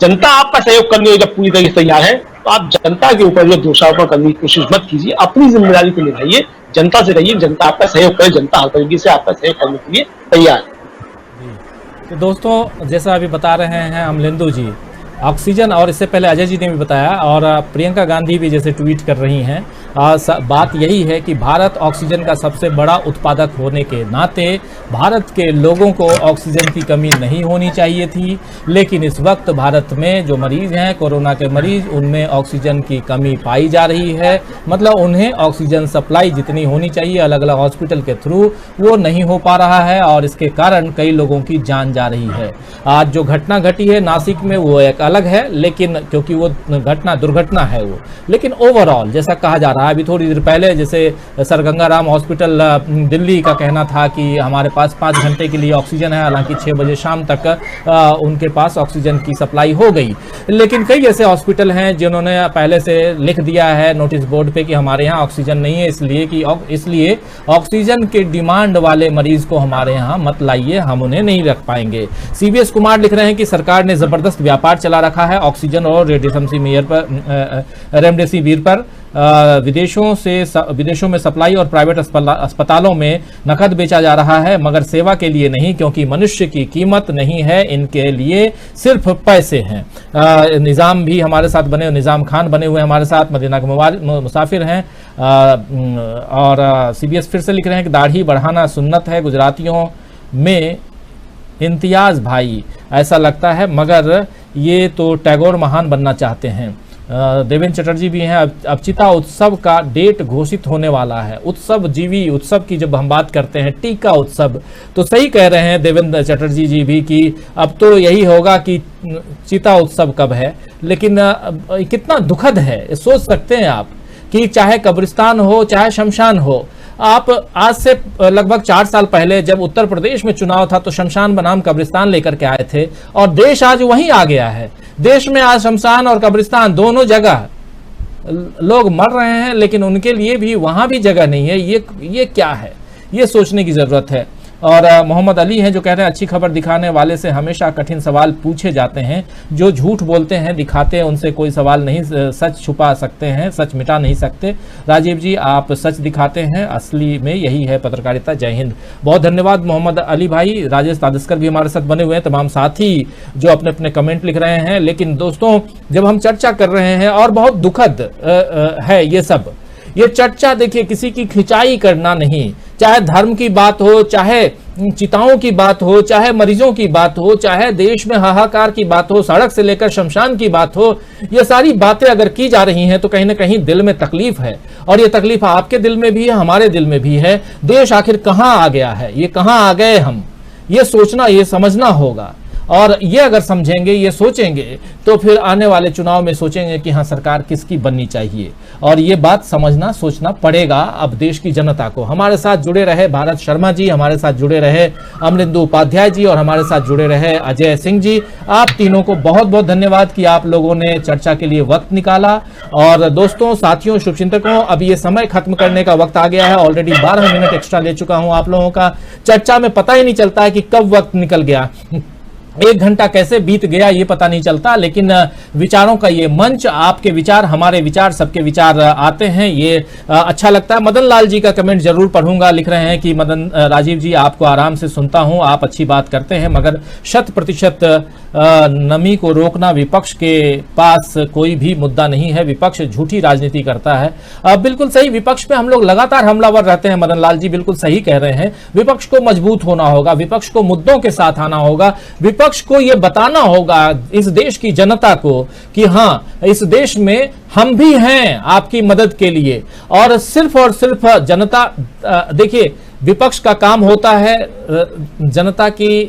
जनता आपका सहयोग करने को जब पूरी तरीके से तैयार है तो आप जनता के ऊपर जो दोषारोपण करने की कोशिश मत कीजिए, अपनी जिम्मेदारी को निभाइए, जनता से रहिए, जनता आपका सहयोग करे, जनता हर तरीके से आपका सहयोग करने के लिए तैयार है। तो दोस्तों, जैसा अभी बता रहे हैं अमलेंदु जी, ऑक्सीजन, और इससे पहले अजय जी ने भी बताया, और प्रियंका गांधी भी जैसे ट्वीट कर रही हैं, बात यही है कि भारत ऑक्सीजन का सबसे बड़ा उत्पादक होने के नाते भारत के लोगों को ऑक्सीजन की कमी नहीं होनी चाहिए थी, लेकिन इस वक्त भारत में जो मरीज हैं कोरोना के मरीज, उनमें ऑक्सीजन की कमी पाई जा रही है। मतलब उन्हें ऑक्सीजन सप्लाई जितनी होनी चाहिए अलग अलग हॉस्पिटल के थ्रू, वो नहीं हो पा रहा है, और इसके कारण कई लोगों की जान जा रही है। आज जो घटना घटी है नासिक में, वो एक अलग है, लेकिन क्योंकि वो घटना दुर्घटना है वो, लेकिन ओवरऑल जैसा कहा जा रहा है, अभी थोड़ी देर पहले जैसे सर गंगाराम हॉस्पिटल दिल्ली का कहना था कि हमारे पास 5 घंटे के लिए ऑक्सीजन है, हालांकि 6 बजे शाम तक उनके पास ऑक्सीजन की सप्लाई हो गई। लेकिन कई ऐसे हॉस्पिटल हैं जिन्होंने पहले से लिख दिया है नोटिस बोर्ड पे कि हमारे यहाँ ऑक्सीजन नहीं है, इसलिए ऑक्सीजन के डिमांड वाले मरीज को हमारे यहाँ मत लाइए, हम उन्हें नहीं रख पाएंगे। सीबीएस कुमार लिख रहे हैं कि सरकार ने जबरदस्त व्यापार चला रखा है ऑक्सीजन और रेमडेसिविर पर। विदेशों में सप्लाई और प्राइवेट अस्पतालों में नकद बेचा जा रहा है, मगर सेवा के लिए नहीं, क्योंकि मनुष्य की कीमत नहीं है, इनके लिए सिर्फ पैसे हैं। निज़ाम भी हमारे साथ बने, निज़ाम खान बने हुए हमारे साथ, मदीना के मुसाफिर हैं। और सीबीएस फिर से लिख रहे हैं कि दाढ़ी बढ़ाना सुन्नत है, गुजरातियों में इम्तियाज भाई ऐसा लगता है, मगर ये तो टैगोर महान बनना चाहते हैं। देवेंद्र चटर्जी भी हैं। अब चिता उत्सव का डेट घोषित होने वाला है। उत्सव जीवी उत्सव की जब हम बात करते हैं, टीका उत्सव, तो सही कह रहे हैं देवेंद्र चटर्जी जी भी कि अब तो यही होगा कि चिता उत्सव कब है। लेकिन कितना दुखद है, सोच सकते हैं आप कि चाहे कब्रिस्तान हो चाहे शमशान हो, आप आज से लगभग 4 साल पहले जब उत्तर प्रदेश में चुनाव था तो शमशान बनाम कब्रिस्तान लेकर के आए थे, और देश आज वहीं आ गया है। देश में आज शमशान और कब्रिस्तान दोनों जगह लोग मर रहे हैं, लेकिन उनके लिए भी वहां भी जगह नहीं है। ये क्या है, ये सोचने की जरूरत है। और मोहम्मद अली हैं जो कह रहे हैं अच्छी खबर दिखाने वाले से हमेशा कठिन सवाल पूछे जाते हैं, जो झूठ बोलते हैं दिखाते हैं उनसे कोई सवाल नहीं, सच छुपा सकते हैं, सच मिटा नहीं सकते। राजीव जी, आप सच दिखाते हैं, असली में यही है पत्रकारिता। जय हिंद। बहुत धन्यवाद मोहम्मद अली भाई। राजेश तादस्कर भी हमारे साथ बने हुए हैं, तमाम साथी जो अपने अपने कमेंट लिख रहे हैं। लेकिन दोस्तों, जब हम चर्चा कर रहे हैं, और बहुत दुखद है ये सब, ये चर्चा देखिए किसी की खिंचाई करना नहीं, चाहे धर्म की बात हो, चाहे चिताओं की बात हो, चाहे मरीजों की बात हो, चाहे देश में हाहाकार की बात हो, सड़क से लेकर शमशान की बात हो, ये सारी बातें अगर की जा रही हैं तो कहीं ना कहीं दिल में तकलीफ है। और ये तकलीफ आपके दिल में भी है, हमारे दिल में भी है। देश आखिर कहां आ गया है, ये कहां आ गए हम, ये सोचना, ये समझना होगा। और ये अगर समझेंगे, ये सोचेंगे, तो फिर आने वाले चुनाव में सोचेंगे कि हाँ सरकार किसकी बननी चाहिए। और ये बात समझना, सोचना पड़ेगा अब देश की जनता को। हमारे साथ जुड़े रहे भारत शर्मा जी, हमारे साथ जुड़े रहे अमरिंदु उपाध्याय जी, और हमारे साथ जुड़े रहे अजय सिंह जी। आप तीनों को बहुत बहुत धन्यवाद कि आप लोगों ने चर्चा के लिए वक्त निकाला। और दोस्तों, साथियों, शुभचिंतकों, अब ये समय खत्म करने का वक्त आ गया है। ऑलरेडी 12 मिनट एक्स्ट्रा ले चुका हूं आप लोगों का। चर्चा में पता ही नहीं चलता है कि कब वक्त निकल गया, 1 घंटा कैसे बीत गया ये पता नहीं चलता। लेकिन विचारों का ये मंच, आपके विचार, हमारे विचार, सबके विचार आते हैं, ये अच्छा लगता है। मदन लाल जी का कमेंट जरूर पढ़ूंगा। लिख रहे हैं कि मदन राजीव जी, आपको आराम से सुनता हूं, आप अच्छी बात करते हैं, मगर 100% नमी को रोकना विपक्ष के पास कोई भी मुद्दा नहीं है। विपक्ष झूठी राजनीति करता है। बिल्कुल सही, विपक्ष पे हम लोग लगातार हमलावर रहते हैं। मदन लाल जी बिल्कुल सही कह रहे हैं। विपक्ष को मजबूत होना होगा, विपक्ष को मुद्दों के साथ आना होगा, विपक्ष को यह बताना होगा इस देश की जनता को कि हाँ, इस देश में हम भी हैं आपकी मदद के लिए। और सिर्फ जनता, देखिए विपक्ष का काम होता है जनता की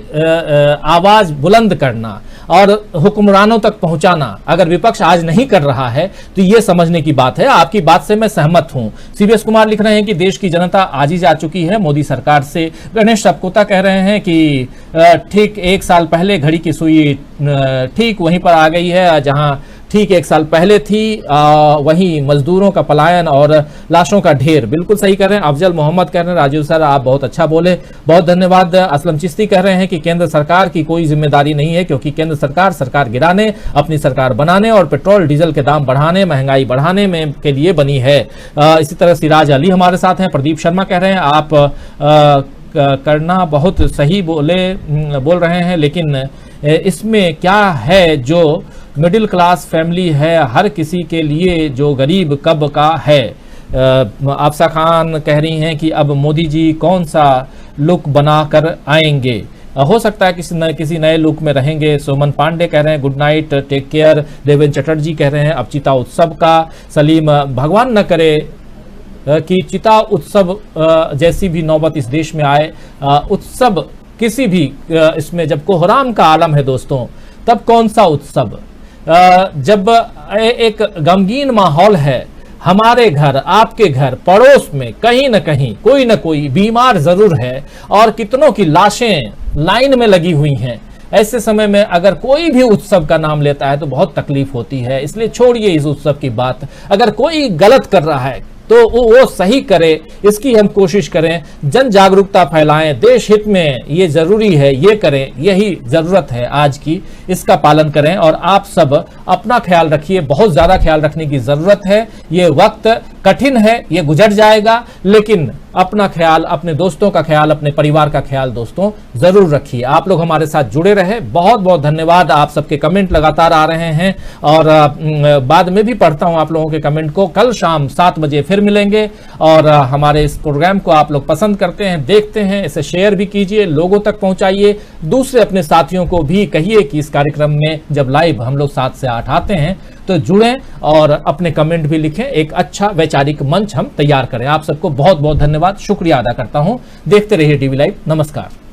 आवाज बुलंद करना और हुक्मरानों तक पहुंचाना। अगर विपक्ष आज नहीं कर रहा है तो यह समझने की बात है। आपकी बात से मैं सहमत हूं। सीबीएस कुमार लिख रहे हैं कि देश की जनता आजी जा चुकी है मोदी सरकार से। गणेश सपकोता कह रहे हैं कि ठीक 1 साल पहले घड़ी की सुई ठीक वहीं पर आ गई है जहां ठीक 1 साल पहले थी। वहीं मजदूरों का पलायन और लाशों का ढेर, बिल्कुल सही कह रहे हैं। अफजल मोहम्मद कह रहे हैं राजीव सर आप बहुत अच्छा बोले, बहुत धन्यवाद। असलम चिश्ती कह रहे हैं कि केंद्र सरकार की कोई जिम्मेदारी नहीं है, क्योंकि केंद्र सरकार गिराने, अपनी सरकार बनाने और पेट्रोल डीजल के दाम बढ़ाने, महंगाई बढ़ाने में के लिए बनी है। इसी तरह सिराज अली हमारे साथ हैं। प्रदीप शर्मा कह रहे हैं आप करना बहुत सही बोल रहे हैं, लेकिन इसमें क्या है जो मिडिल क्लास फैमिली है, हर किसी के लिए जो गरीब कब का है। आफसा खान कह रही हैं कि अब मोदी जी कौन सा लुक बना कर आएंगे, हो सकता है किसी नए लुक में रहेंगे। सोमन पांडे कह रहे हैं good night, take care. Devendra Chatterjee कह रहे हैं अब चिता उत्सव का। सलीम भगवान न करे कि चिता उत्सव जैसी भी नौबत इस देश में आए। उत्सव किसी भी इसमें जब कोहराम का आलम है दोस्तों, तब कौन सा उत्सव। जब एक गमगीन माहौल है, हमारे घर, आपके घर, पड़ोस में कहीं न कहीं कोई न कोई बीमार जरूर है और कितनों की लाशें लाइन में लगी हुई हैं, ऐसे समय में अगर कोई भी उत्सव का नाम लेता है तो बहुत तकलीफ होती है। इसलिए छोड़िए इस उत्सव की बात। अगर कोई गलत कर रहा है तो वो सही करे, इसकी हम कोशिश करें, जन जागरूकता फैलाएं, देश हित में ये जरूरी है, ये करें, यही जरूरत है आज की, इसका पालन करें। और आप सब अपना ख्याल रखिए, बहुत ज्यादा ख्याल रखने की जरूरत है। ये वक्त कठिन है, ये गुजर जाएगा, लेकिन अपना ख्याल, अपने दोस्तों का ख्याल, अपने परिवार का ख्याल दोस्तों जरूर रखिए। आप लोग हमारे साथ जुड़े रहे, बहुत बहुत धन्यवाद। आप सबके कमेंट लगातार आ रहे हैं और बाद में भी पढ़ता हूं आप लोगों के कमेंट को। कल शाम 7 बजे फिर मिलेंगे और हमारे इस प्रोग्राम को आप लोग पसंद करते हैं, देखते हैं, इसे शेयर भी कीजिए, लोगों तक पहुंचाइए, दूसरे अपने साथियों को भी कहिए कि इस कार्यक्रम में जब लाइव हम लोग 7 से 8 आते हैं तो जुड़ें और अपने कमेंट भी लिखें। एक अच्छा वैचारिक मंच हम तैयार करें। आप सबको बहुत बहुत धन्यवाद, शुक्रिया अदा करता हूं। देखते रहिए टीवी लाइव। नमस्कार।